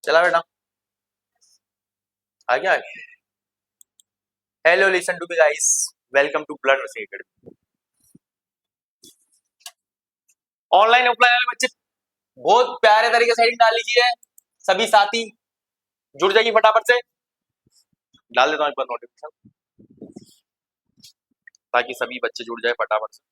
चला बेटा, आगे आगे। Hello, listen to me guys, welcome to blood racing academy. Online offline वाले बच्चे बहुत प्यारे तरीके से हेडिंग डाल लीजिए। सभी साथी जुड़ जाइए फटाफट से। डाल देता हूँ एक बार नोटिफिकेशन, ताकि सभी बच्चे जुड़ जाए फटाफट से।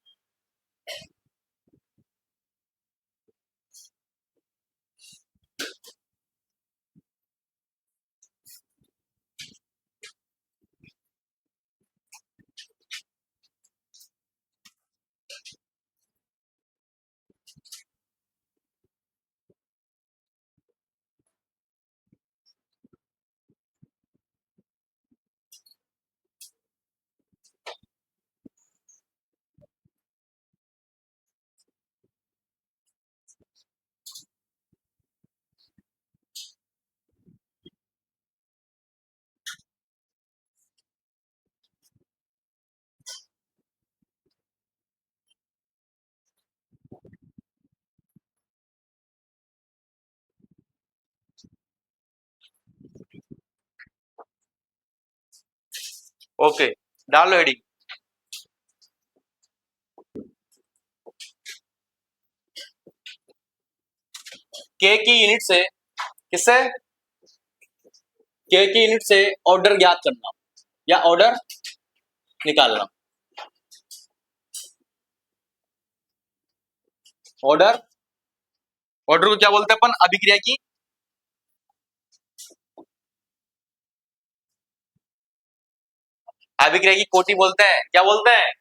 ओके, डाल लो हेडिंग। के की यूनिट से, किससे? के की यूनिट से ऑर्डर ज्ञात करना या ऑर्डर निकालना। ऑर्डर, ऑर्डर को क्या बोलते हैं अपन? अभिक्रिया की अभिक्रिया की कोटि बोलते हैं। क्या बोलते हैं?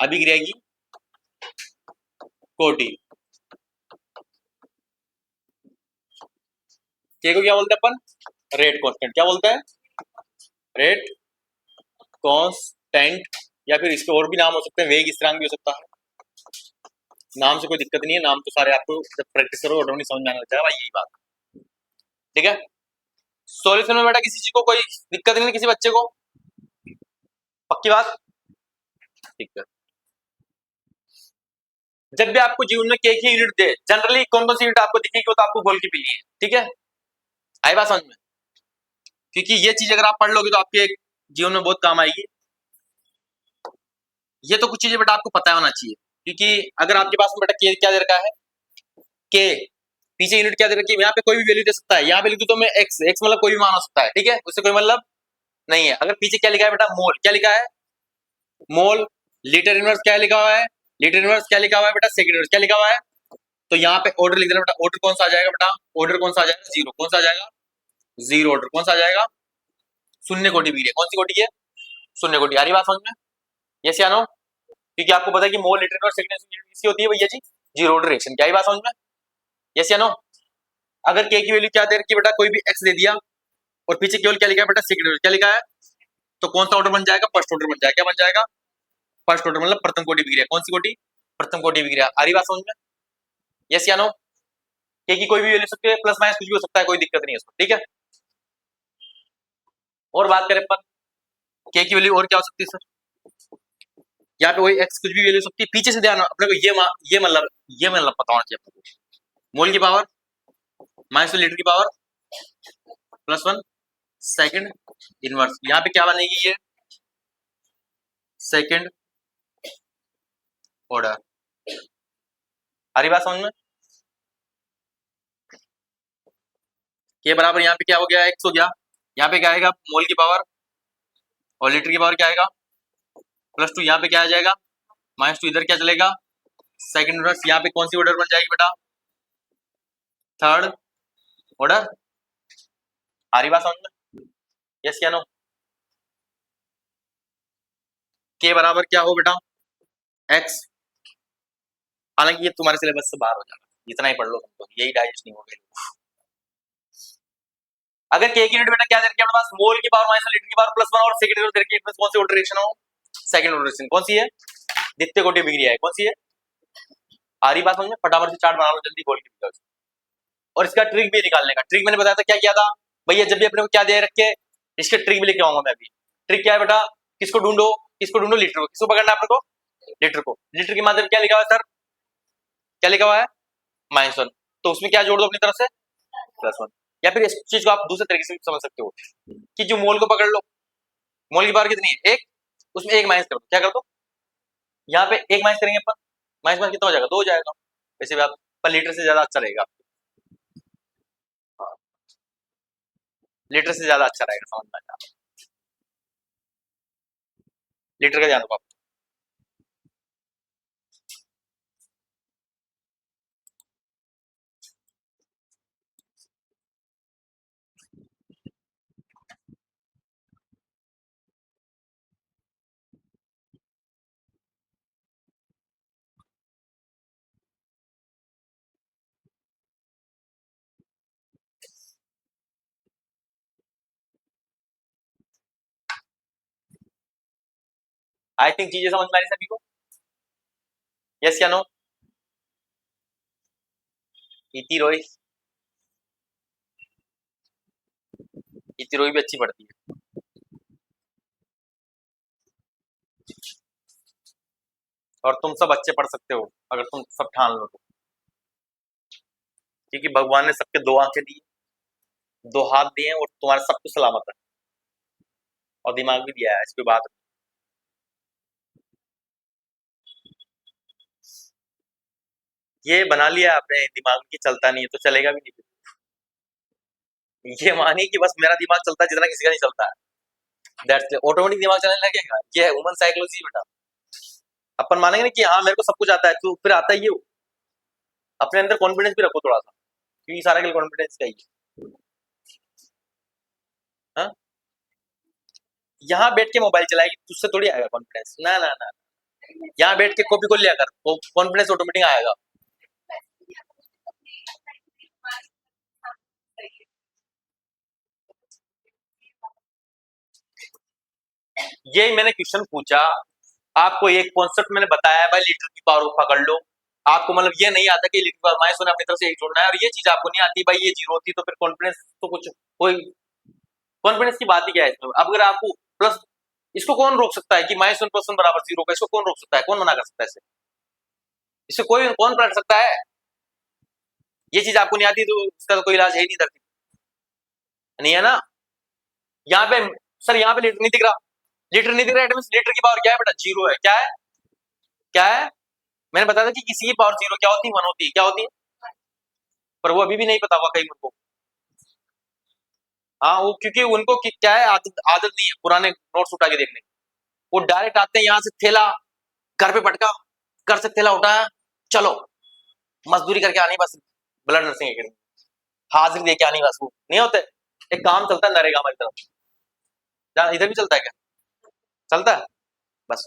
अभिक्रिया की कोटि। के को क्या बोलते हैं अपन? Rate constant. क्या बोलते हैं? रेट कांस्टेंट, या फिर इसके और भी नाम हो सकते हैं, वेग स्थिरांक भी हो सकता है। नाम से कोई दिक्कत नहीं है, नाम तो सारे आपको जब प्रैक्टिस करो ऑटोमेटिक समझ में आने लग जाएगा भाई, यही बात। ठीक है, सॉल्यूशन में बेटा किसी चीज को कोई दिक्कत नहीं है, किसी बच्चे को? पक्की बात? ठीक है। जब भी आपको जीवन में के की यूनिट दे, जनरली कौन कौन सी यूनिट आपको दिखेगी वो तो आपको बोल के पीनी है। ठीक है, आई बात समझ में? क्योंकि ये चीज अगर आप पढ़ लोगे तो आपके जीवन में बहुत काम आएगी। ये तो कुछ चीजें बेटा आपको पता होना चाहिए, क्योंकि अगर आपके पास में बेटा के क्या दे रखा है, के पीछे यूनिट क्या दे रखी है, यहाँ पे कोई भी वैल्यू दे सकता है। यहाँ पे लिख दो तो मैं एक्स, एक्स मतलब कोई भी मान हो सकता है। ठीक है, उससे कोई मतलब नहीं है। अगर पीछे क्या लिखा है बेटा? मोल। क्या लिखा है? मोल। लीटर इनवर्स क्या लिखा हुआ है? लीटर इनवर्स क्या लिखा हुआ है बेटा? सेकंड इनवर्स क्या लिखा हुआ है? तो यहाँ पे ऑर्डर लिख देना बेटा। ऑर्डर कौन सा आ जाएगा बेटा? ऑर्डर कौन सा आ जाएगा? जीरो। कौन सा आ जाएगा? Zero order. कौन सा आ जाएगा? शून्य कोटि विक्रिया। कौन सी कोटि है? शून्य कोटि। आ रही बात समझ में? यस या नो? क्योंकि आपको पता है कि मोल, लीटर और सेकंड किसकी होती है भैया जी? Zero order reaction. क्या बात समझ में? यस या नो? अगर के की वैल्यू क्या दे रखी है बेटा? कोई भी एक्स दे दिया और पीछे केवल क्या लिखा है बेटा? सेकंड। क्या लिखा है? तो कौन सा ऑर्डर बन जाएगा? फर्स्ट ऑर्डर बन जाएगा। क्या बन जाएगा? फर्स्ट ऑर्डर मतलब प्रथम कोटि विक्रिया। कौन सी कोटि? प्रथम कोटि विक्रिया। आ रही बात समझ में? यस या नो? के की कोई भी वैल्यू सकती है, प्लस माइनस कुछ भी हो सकता है, कोई दिक्कत नहीं है उसमें। ठीक है, और बात करें अपन के की वैल्यू और क्या हो सकती है सर? यहाँ पे वही एक्स कुछ भी वैल्यू सकती है। पीछे से ध्यान अपने को ये मतलब पता होना चाहिए अपने को। मोल की पावर माइनस लीटर की power plus one second inverse. यहाँ पे क्या बनेगी? ये सेकंड ऑर्डर। हरी बात समझ में? के बराबर यहाँ पे क्या हो गया? एक्स हो गया। यहाँ पे क्या आएगा? मोल की पावर, और लीटर की पावर क्या आएगा? Plus two. यहाँ पे क्या आ जाएगा? Minus two. इधर क्या चलेगा? Second inverse. यहाँ पे कौन सी ऑर्डर बन जाएगी बेटा? Third order. हरी बात समझ में? यस क्या नो? के बराबर क्या हो बेटा? एक्स। हालांकि ये तुम्हारे सिलेबस से बाहर हो जाएगा, इतना ही पढ़ लो तुमको, यही डाइजेस्ट नहीं होगा। अगर के की यूनिट बेटा क्या दे रखी है अपने पास? मोल की पावर माइनस लीटर की पावर प्लस वन, और सेकंड ऑर्डर की कौन सी ऑर्डर रिएक्शन हो? Second order reaction. कौन सी है? द्वितीय कोटि विक्रिया है। कौन सी है? आ रही बात समझ में? फटाफट से चार्ट बना लो जल्दी, बोल के। और इसका ट्रिक भी निकालने का। ट्रिक मैंने बताया था क्या किया था भैया, जब भी अपने को क्या दे रखे इसके ट्रिक भी लेके आऊंगा मैं अभी। ट्रिक क्या है बेटा, किसको ढूंढो, किसको ढूंढो, लीटर को। किसको पकड़ना है अपने को, लीटर को। लीटर के माध्यम क्या लिखा हुआ है सर, क्या लिखा हुआ है, -1। तो उसमें क्या जोड़ दो अपनी तरफ से, +1। या फिर इस चीज को आप दूसरे तरीके से भी समझ सकते हो कि जो मोल को पकड़ लो, मोल की पावर कितनी है, 1, उसमें 1 माइनस कर दो। क्या कर दो, यहाँ पे 1 माइनस करेंगे अपन, माइनस कितना हो जाएगा, 2 हो जाएगा। वैसे भी आप पर लीटर से ज्यादा अच्छा रहेगा, लीटर से ज्यादा अच्छा रहेगा, समझ में आएगा। लीटर का ध्यान रखो आप। आई थिंक चीजें समझ में आ रही सभी को, यस या नो। इति रोई, इति रोई भी अच्छी पढ़ती है, और तुम सब अच्छे पढ़ सकते हो अगर तुम सब ठान लो तो, क्योंकि भगवान ने सबके 2 आंखें दी, 2 हाथ दिए हैं, और तुम्हारा सब कुछ सलामत है, और दिमाग भी दिया है, इस पे बात। ये बना लिया आपने दिमाग की, चलता नहीं है तो चलेगा भी नहीं। ये मानिए कि बस मेरा दिमाग चलता है जितना किसी का नहीं चलता है, दैट्स ऑटोमेटिक दिमाग चलने लगेगा। ये है ह्यूमन साइकोलॉजी बेटा। अपन मानेंगे ना कि हाँ मेरे को सब कुछ आता है, तो फिर आता ही है वो। अपने अंदर कॉन्फिडेंस भी रखो थोड़ा सा, क्योंकि सारा खेल कॉन्फिडेंस का ही है। हाँ? यहाँ बैठ के मोबाइल चलाएगी तुझसे थोड़ी आएगा कॉन्फिडेंस, ना ना ना। यहाँ बैठ के कॉपी खोल लिया कर, कॉन्फिडेंस ऑटोमेटिक आएगा। ये मैंने क्वेश्चन पूछा, आपको एक कॉन्सेप्ट मैंने बताया भाई, लीटर की पावर को पकड़ लो। आपको मतलब ये नहीं आता कि लीटर की पावर -1 अपनी तरफ से 1 जोड़ना है, और ये चीज आपको नहीं आती भाई, ये 0 होती तो फिर कॉन्फिडेंस तो कुछ कोई, कॉन्फिडेंस की बात ही क्या है इसमें। अब अगर आपको प्लस, इसको कौन रोक सकता है कि -1 + 1 = 0 का, इसको कौन रोक सकता है, कौन मना कर सकता है इसे, इसे कोई कौन पलट सकता है। ये चीज आपको नहीं आती तो इसका तो कोई इलाज है ही नहीं धरती, नहीं है ना। यहाँ पे सर, यहाँ पे लीटर नहीं दिख रहा, लीटर नहीं दिख रहा, लीटर की पावर क्या है बेटा, 0 है। क्या है, क्या है, मैंने बताया था कि किसी की पावर 0 क्या होती है, 1 होती है। क्या होती है, पर वो अभी भी नहीं पता हुआ कहीं उनको। हाँ, वो क्योंकि उनको क्या है, आदत आदत नहीं है पुराने नोट्स उठा के देखने की। वो डायरेक्ट आते हैं यहाँ से, थैला घर पे पटका, घर से थैला उठाया, चलो मजदूरी करके आनी बस, ब्लड नर्सिंग अकेडमी हाजिरी दे के आनी बस। वो नहीं होते, एक काम चलता है नरेगा हमारी तरफ, जहाँ इधर भी चलता है क्या, चलता है बस।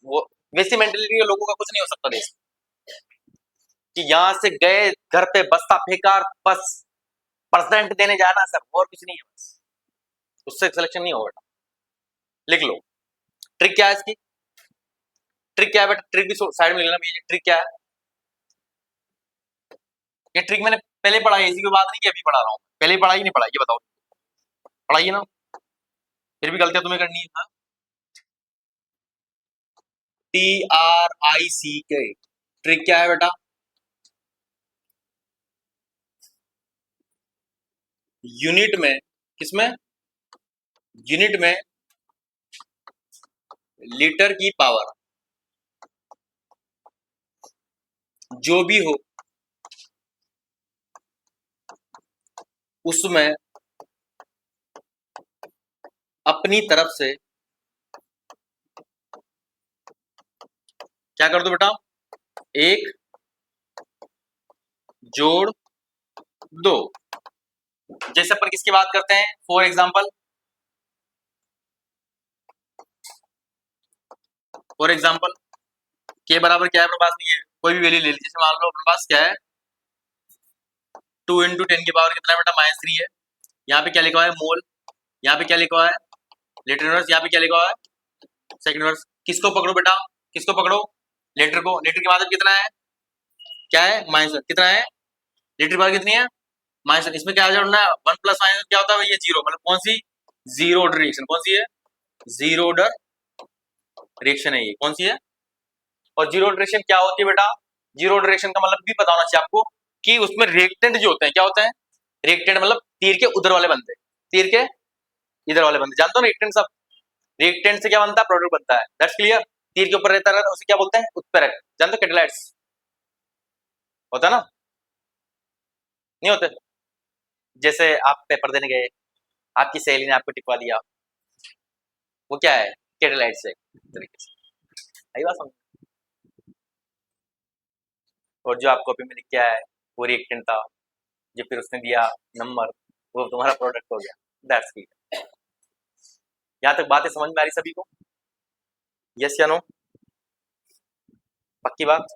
वो वैसी मेंटेलिटी के लोगों का कुछ नहीं हो सकता देश, कि यहाँ से गए घर पे बस्ता फेंका, बस परसेंट देने जाना सर, और कुछ नहीं है बस, उससे सिलेक्शन नहीं होगा। लिख लो ट्रिक क्या है इसकी, ट्रिक क्या है बेटा, ट्रिक भी साइड में लेना भैया। ट्रिक क्या है, ये ट्रिक मैंने पहले पढ़ा है, इसी की बात नहीं कि अभी पढ़ा रहा हूँ, पहले पढ़ा ही नहीं पढ़ा, ये बताओ, पढ़ाइए ना, फिर भी गलतियां तुम्हें करनी है ना। TRICK, ट्रिक क्या है बेटा, यूनिट में, किसमें, यूनिट में लीटर की पावर जो भी हो उसमें अपनी तरफ से क्या कर दो बेटा, 1 जोड़ 2। जैसे अपन किसकी बात करते हैं, फॉर एग्जाम्पल, फॉर एग्जाम्पल के बराबर क्या है अपने पास, नहीं है कोई भी वैल्यू ले लीजिए, जैसे मान लो अपने पास क्या है, 2 × 10 की पावर कितना है बेटा, -3 है। यहाँ पे क्या लिखा हुआ है, मोल, यहाँ पे क्या लिखा हुआ है, लीटर इनवर्स, यहाँ पे क्या लिखा हुआ है, सेकंड इनवर्स। किसको पकड़ो बेटा, किसको पकड़ो, लीटर को। लीटर की मात्रा कितना है, क्या है, -1 कितना है, लीटर की पावर कितनी है, माइनस, इसमें क्या जोड़ना है, 1 + क्या होता है भैया, 0, मतलब कौन सी, जीरो ऑर्डर रिएक्शन, कौन सी है, जीरो ऑर्डर रिएक्शन है ये, कौन सी है। और जीरो ऑर्डर रिएक्शन क्या होती है बेटा, जीरो ऑर्डर रिएक्शन का मतलब भी पता होना चाहिए आपको कि उसमें रिएक्टेंट जो होते हैं क्या होते हैं, रिएक्टेंट मतलब तीर के उधर वाले बनते हैं, तीर के इधर वाले बनते, जानते हो रिएक्टेंट सब, रिएक्टेंट से क्या बनता है, प्रोडक्ट बनता है, दैट्स क्लियर। तीर के ऊपर रहता है उसे क्या बोलते हैं, उत्प्रेरक, जानते हो कैटालाइट्स होता है ना, नहीं होते, जैसे आप पेपर देने गए, आपकी सहेली ने आपको टिपवा दिया, वो क्या है, कैटालाइट्स है तरीके से, आई बात समझ। और जो आप कॉपी में लिख के आए वो रिएक्टेंट था, जो फिर उसने दिया नंबर, वो तुम्हारा प्रोडक्ट हो गया, दैट्स क्लियर। यहाँ तक बातें समझ में आ रही सभी को, यस या नो, पक्की बात।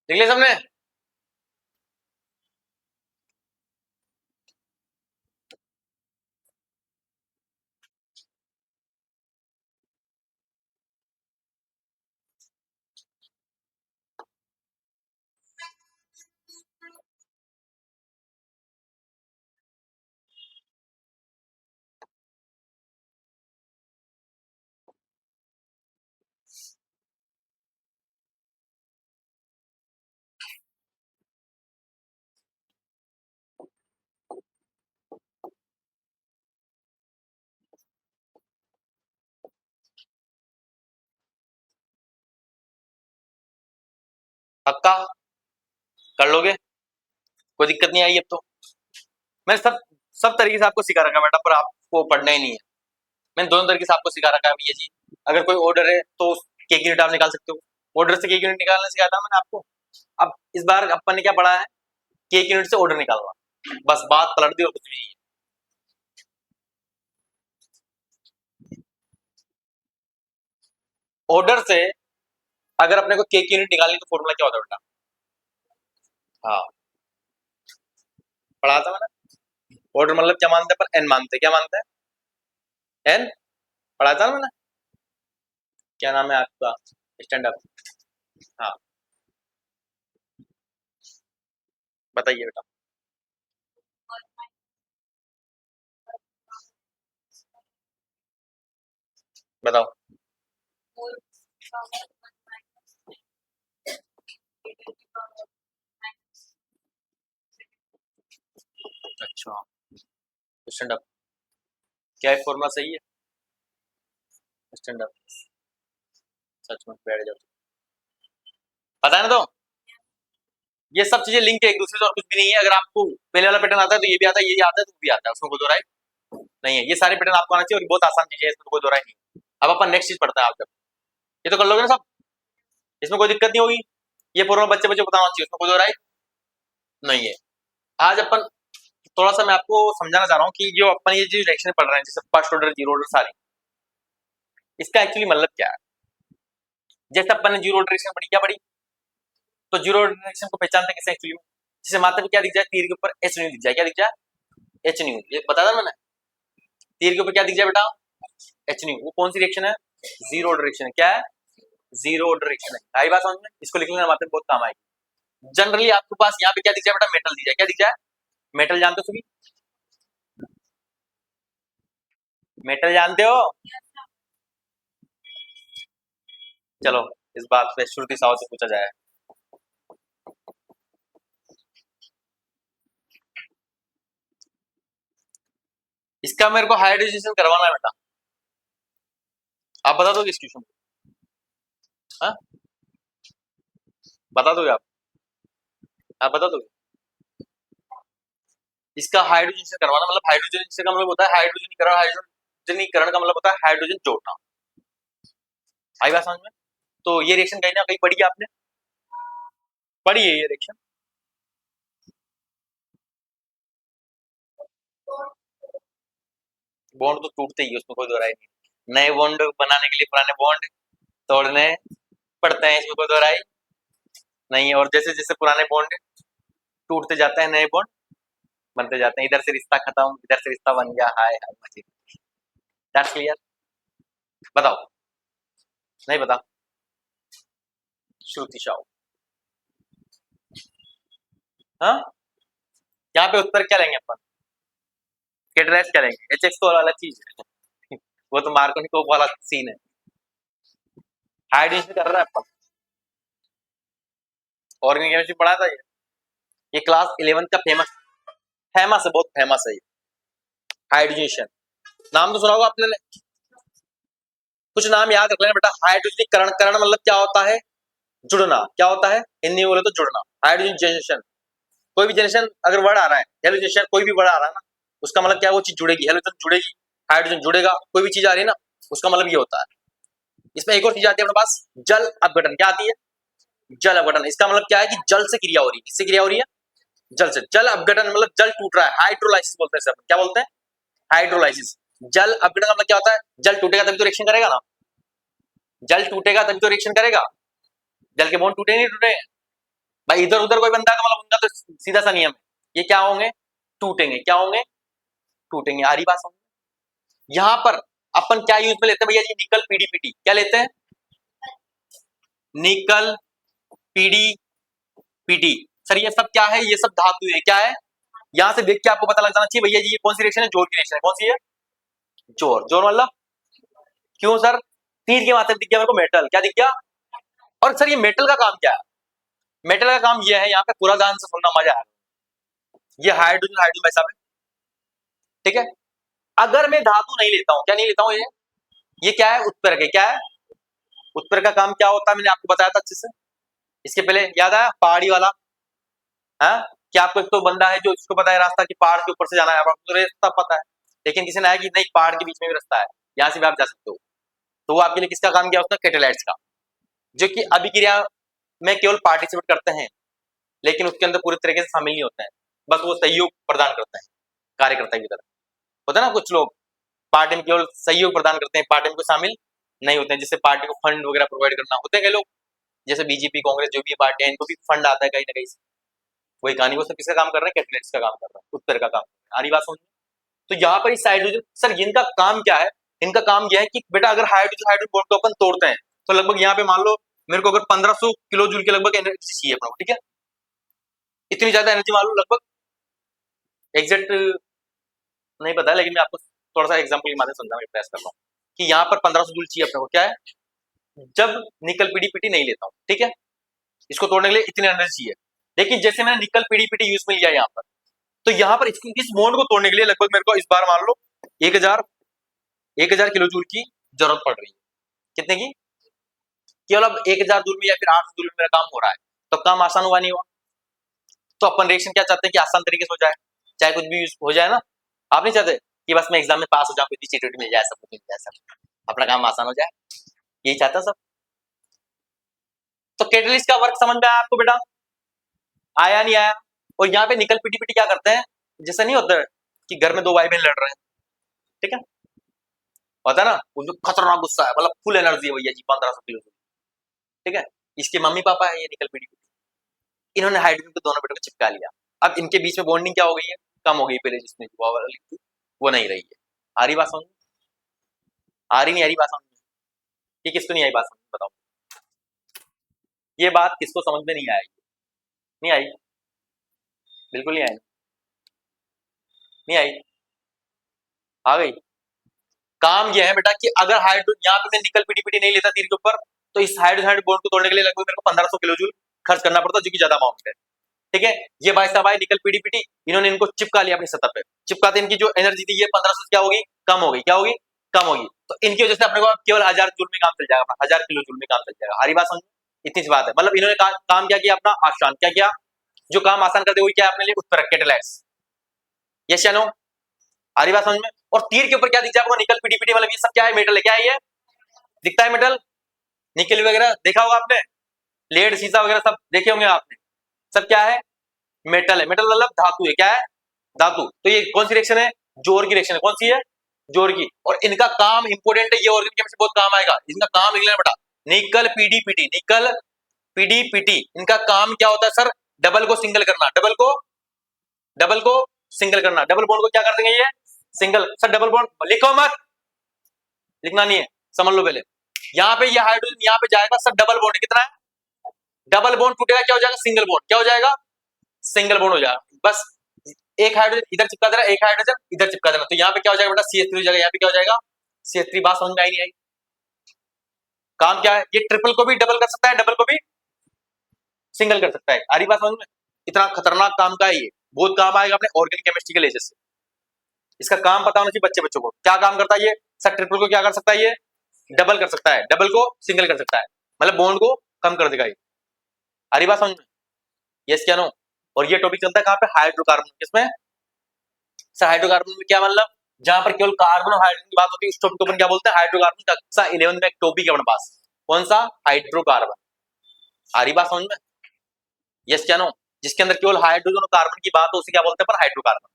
देख लिया सबने, पक्का कर लोगे, कोई दिक्कत नहीं आई अब तो। मैं सब सब तरीके से आपको सिखा रखा बेटा, पर आपको पढ़ना ही नहीं है, मैंने दोनों तरीके से आपको सिखा रखा है भैया जी। अगर कोई ऑर्डर है तो के की यूनिट आप निकाल सकते हो, ऑर्डर से के की यूनिट निकालना सिखाया था मैंने आपको। अब इस बार अपन ने क्या पढ़ा है, के की यूनिट से ऑर्डर निकालना, बस बात पलट दी और कुछ भी नहीं है। ऑर्डर से अगर अपने को के की यूनिट निकालनी तो फॉर्मूला क्या होता है बेटा, हाँ पढ़ा था मैंने। ऑर्डर मतलब क्या मानते हैं, पर एन मानते हैं, क्या मानते हैं, एन, पढ़ा था ना मैंने। क्या नाम है आपका, स्टैंड अप, हाँ बताइए बेटा, बताओ। अच्छा, स्टैंड अप, क्या है फॉर्मूला, सही है, स्टैंड अप, सच में बैठ जाओ, पता है ना, तो ये सब चीजें लिंक है एक दूसरे से और कुछ भी नहीं है। अगर आपको पहले वाला पैटर्न आता है तो ये भी आता है, ये भी आता है तो वो भी आता है, उसमें कोई दो राय नहीं है, ये सारे पैटर्न आपको आना चाहिए और बहुत आसान चीजें है, इसमें तो कोई दो राय नहीं। अब अपन नेक्स्ट चीज पढ़ते हैं, आप जब ये तो कर लोगे ना सब, इसमें कोई दिक्कत नहीं होगी, ये फॉर्मूला बच्चे बच्चे को बताना चाहिए, उसमें कोई दो राय नहीं है। आज अपन थोड़ा सा मैं आपको समझाना चाह रहा हूँ कि जो अपन ये जो रिएक्शन पढ़ रहे हैं, जैसे फर्स्ट ऑर्डर, जीरो ऑर्डर सारी, इसका एक्चुअली मतलब क्या है। जैसे अपन ने जीरो ऑर्डर रिएक्शन पढ़ी, क्या पढ़ी, तो जीरो ऑर्डर रिएक्शन को पहचानते कैसे एक्चुअली में, जैसे मात्रा में क्या दिख जाए, तीर के ऊपर एच न्यू दिख जाए, क्या दिख जाए, एच न्यू, ये बता था मैंने, तीर के ऊपर क्या दिख जाए बेटा, एच न्यू, वो कौन सी रिएक्शन है, जीरो ऑर्डर रिएक्शन है, क्या है, जीरो ऑर्डर रिएक्शन है, आई बात समझ में, इसको लिखने में मात्रा बहुत काम आएगी। जनरली आपके पास यहाँ पे क्या दिख जाए बेटा, मेटल दिख जाए, क्या दिख जाए, मेटल जानते हो सभी, मेटल जानते हो, चलो इस बात पे श्रुति साहू से पूछा जाए। इसका मेरे को हाइड्रोजनेशन करवाना है बेटा, आप बता दोगे इस क्वेश्चन को? हाँ, बता दोगे आप बता दोगे? इसका हाइड्रोजनेशन करवाना मतलब हाइड्रोजनेशन का मतलब होता है हाइड्रोजनीकरण, हाइड्रोजनीकरण का मतलब होता है हाइड्रोजन जोड़ना। आई बात समझ में? तो ये रिएक्शन कहीं ना कहीं पढ़ी है आपने, पढ़ी है ये रिएक्शन? बॉन्ड तो टूटते ही है, उसमें कोई दो राय नहीं। नए बॉन्ड बनाने के लिए पुराने बॉन्ड तोड़ने पड़ते हैं, इसमें कोई दो राय नहीं है। और जैसे जैसे पुराने बॉन्ड टूटते जाते हैं, नए बॉन्ड बनते जाते हैं। इधर से रिश्ता खत्म, इधर से रिश्ता बन गया, हाय हाय मजे। That's clear? बताओ, नहीं बता? श्रुति साहू, हाँ, यहाँ पे उत्तर क्या लेंगे अपन? कैटराइज क्या लेंगे? एच एक्स तो अलग चीज है वो तो मार्कोनिकोव वाला सीन है। हाइड्रोजन कर रहा है अपन, ऑर्गेनिक केमिस्ट्री पढ़ा था ये क्लास 11 का फेमस फेमस है, बहुत फेमस है ये हाइड्रोजनेशन। नाम तो सुना होगा आपने, कुछ नाम याद रख लेना बेटा। हाइड्रोजनीकरण, करण मतलब क्या होता है? जुड़ना। क्या होता है हिंदी में बोले तो? जुड़ना। हाइड्रोजनेशन, कोई भी जनरेशन अगर वर्ड आ रहा है, हेलोजेनेशन कोई भी वर्ड आ रहा है ना, उसका मतलब क्या है? वो चीज जुड़ेगी, हेलोजन जुड़ेगी, हाइड्रोजन जुड़ेगा, कोई भी चीज आ रही है ना, उसका मतलब ये होता है। इसमें एक और चीज आती है अपने पास, जल अपघटन। क्या आती है? जल अपघटन। इसका मतलब क्या है कि जल से क्रिया हो रही है। किससे क्रिया हो रही है? जल से। जल अपघटन मतलब जल टूट रहा है, हाइड्रोलाइसिस बोलते हैं सर। क्या बोलते हैं? हाइड्रोलाइसिस। जल अपघटन का मतलब क्या होता है? जल टूटेगा तभी तो रिएक्शन करेगा ना, जल टूटेगा तभी तो रिएक्शन करेगा। जल के बॉन्ड टूटे नहीं टूटे भाई, इधर उधर कोई बंदा का मतलब उनका तो सीधा सा नियम है, ये क्या होंगे? टूटेंगे। क्या होंगे? टूटेंगे। आ रही बात समझ? यहाँ पर अपन क्या यूज में लेते हैं भैया जी? निकल पीडीपीटी। क्या लेते हैं? निकल पीडीपीटी। सर ये सब क्या है? ये सब धातु है। क्या है? यहां से देख के आपको पता लग जाना चाहिए भैया जी ये कौन सी रिएक्शन है? जोर की रिएक्शन है। कौन सी है? जोर। जोर मतलब क्यों सर? तीर के माथे दिख गया मेरे को मेटल। क्या दिख गया? और सर ये मेटल का काम क्या है? मेटल का काम ये है, यहाँ पे पूरा ध्यान से सुनना, मजा है। ये हाइड्रोजन, हाइड्रोजन भाई साहब है, ठीक है। अगर मैं धातु नहीं लेता हूं, क्या नहीं लेता हूं, ये क्या है? उत्प्रेरक है। क्या है? उत्प्रेरक का काम क्या होता है? मैंने आपको बताया था अच्छे से इसके पहले, याद आया? पहाड़ी वाला, है कि आपको एक तो बंदा है जो इसको पता है रास्ता कि पहाड़ के ऊपर से जाना है, आपको तो रास्ता पता है, लेकिन किसी ने आया कि नहीं पहाड़ के बीच में भी रास्ता है, यहाँ से भी आप जा सकते हो। तो वो आपके लिए किसका काम किया? उसने कैटालाइट्स का, जो कि अभिक्रिया में केवल पार्टिसिपेट करते हैं, लेकिन उसके अंदर पूरे तरीके से शामिल नहीं होते हैं, बस वो सहयोग प्रदान करते हैं, कार्यकर्ता की तरह। होता है ना कुछ लोग पार्टी में केवल सहयोग प्रदान करते हैं, पार्टी में कोई शामिल नहीं होते हैं, जिससे पार्टी को फंड वगैरह प्रोवाइड करना होते हैं कई लोग, जैसे बीजेपी, कांग्रेस, जो भी पार्टी है, इनको भी फंड आता है कहीं ना कहीं से। वही कहानी, वो सब किसका काम कर रहे हैं? कैटलिस्ट का काम कर रहा है, उत्तर का काम। आरी बात समझ? तो यहाँ पर इस हाइड्रोजन, सर इनका काम क्या है? इनका काम यह है कि बेटा अगर हाइड्रोजन हाइड्रोजन बॉन्ड को अपन तोड़ते हैं, तो लगभग यहाँ पे मान लो मेरे को अगर 1500 किलो जूल के लगभग एनर्जी चाहिए अपना, ठीक है, इतनी ज्यादा एनर्जी मान लो, लगभग एग्जैक्ट नहीं पता है, लेकिन मैं आपको थोड़ा सा एग्जाम्पल की माध्यम समझाने का प्रयास कर रहा हूँ कि यहाँ पर 1500 जूल चाहिए अपने को। क्या है? जब निकल पीडीपीटी नहीं लेता हूँ, ठीक है, इसको तोड़ने के लिए इतनी एनर्जी चाहिए, लेकिन जैसे मैंने निकल पीडीपीटी यूज में लिया यहाँ पर, तो यहाँ पर इस बॉन्ड को तोड़ने के लिए लगभग मेरे को इस बार मान लो 1000 किलो जूल की जरूरत पड़ रही है। कितने की? केवल अब 1000 जूल में या फिर 800 जूल में मेरा काम हो रहा है, तो काम आसान हुआ नहीं हुआ? तो अपन रिएक्शन क्या चाहते हैं कि आसान तरीके से हो जाए, चाहे कुछ भी हो जाए ना। आप नहीं चाहते कि बस मैं एग्जाम में पास हो जाऊं, इतनी चीटें मिल जाए, सब कुछ मिल जाए, सब अपना काम आसान हो जाए, यही चाहता सब। तो कैटलिस्ट का वर्क समझ में आया आपको बेटा? आया नहीं आया? और यहाँ पे निकल पीटी क्या करते हैं, जैसा नहीं होता कि घर में दो भाई बहन लड़ रहे हैं, ठीक है, होता है ना, उनको खतरनाक गुस्सा है, मतलब फुल एनर्जी है भैया जी, 1500 किलो, ठीक है, इसके मम्मी पापा है ये निकल पीटी, इन्होंने हाइड्रोजन को दोनों बेटों को चिपका लिया। अब इनके बीच में बॉन्डिंग क्या हो गई है? कम हो गई, पहले जिसने वो नहीं रही है। आ रही बात समझ? आ रही नहीं आ रही बात समझ? ये किसको नहीं आई बात समझ, बताओ? ये बात किसको समझ में नहीं आई? नहीं आई, बिल्कुल नहीं आई, नहीं आई, आ गई। काम यह है बेटा कि अगर हाइड्रोजन, यहाँ पे मैं निकल पीडीपीटी नहीं लेता तीर के ऊपर, तो इस हाइड्रोजन बॉन्ड को तोड़ने के लिए लगभग मेरे को 1500 किलो जूल खर्च करना पड़ता, जो कि ज्यादा अमाउंट है। ठीक है, ये भाई साहब आए निकल पीडीपीटी, इन्होंने इनको चिपका लिया अपनी सतह पे, चिपकाते इनकी जो एनर्जी थी ये 1500 क्या होगी, कम होगी, क्या होगी, कम होगी। तो इनकी वजह से अपने को केवल 1000 जूल में काम चल जाएगा, 1000 किलो जूल में काम चल जाएगा। हरी बात समझ, इतनी सी बात है। मतलब इन्होंने काम क्या किया अपना आसान, क्या किया, जो काम आसान कर दे वही क्या अपने लिए उत्तर रखे टेलाइट्स। यस या नो, हरी बात समझ में। और तीर के ऊपर क्या दिख जाएगा, निकल पीडीपीटी, मतलब ये सब क्या है, मेटल है, क्या है ये, दिखता है मेटल, निकल वगैरह देखा होगा आपने, लेड शीशा वगैरह सब देखे होंगे आपने, सब क्या है, मेटल है। मेटल मतलब धातु है, क्या है, धातु। तो ये कौन सी रिएक्शन है, जोर की रिएक्शन है, कौन सी है, जोर की। और इनका काम इंपोर्टेंट है, ये ऑर्गेनिक केमिस्ट्री बहुत काम आएगा, इनका काम निकलना बेटा, निकल पीडीपीटी, निकल पीडीपीटी, इनका काम क्या होता है सर, डबल को सिंगल करना, डबल को सिंगल करना, डबल बॉन्ड को क्या कर देंगे ये, सिंगल। सर डबल बॉन्ड लिखो मत, लिखना नहीं है, समझ लो पहले। यहाँ पे ये हाइड्रोजन यहाँ पे जाएगा सर, डबल बॉन्ड कितना है, डबल बॉन्ड टूटेगा, क्या हो जाएगा, सिंगल बॉन्ड, क्या हो जाएगा, सिंगल बॉन्ड हो जाएगा। बस एक हाइड्रोजन इधर चिपका देना, एक हाइड्रोजन इधर चिपका देना, तो यहाँ पे क्या हो जाएगा बेटा, CH3 हो जाएगा, यहाँ पे क्या हो जाएगा, CH3। बात समझ में आई नहीं आई, काम क्या है, ये ट्रिपल को भी डबल कर सकता है, डबल को भी सिंगल कर सकता है। आ रही बात समझ में, इतना खतरनाक काम का है ये, बहुत काम आएगा अपने ऑर्गेनिक केमिस्ट्री के लेजर से। इसका काम पता होना चाहिए बच्चों को, क्या काम करता है ये सर, ट्रिपल को क्या कर सकता है ये, डबल कर सकता है, डबल को सिंगल कर सकता है, मतलब बॉन्ड को कम कर देगा ये। आ रही बात समझ में, यस क्या नो। और ये टॉपिक चलता है कहाँ पे, हाइड्रोकार्बन, किसमें सर, हाइड्रोकार्बन में क्या मतलब, जहां पर केवल कार्बन और हाइड्रोजन की बात होती है उस टॉपिक को अपन क्या बोलते हैं, हाइड्रोकार्बन। कक्षा 11 में एक टॉपिक है अपने पास, कौन सा, हाइड्रोकार्बन। आ रही बात समझ में, यस क्या नो, जिसके अंदर केवल हाइड्रोजन और कार्बन की बात हो उसे क्या बोलते हैं पर हाइड्रोकार्बन।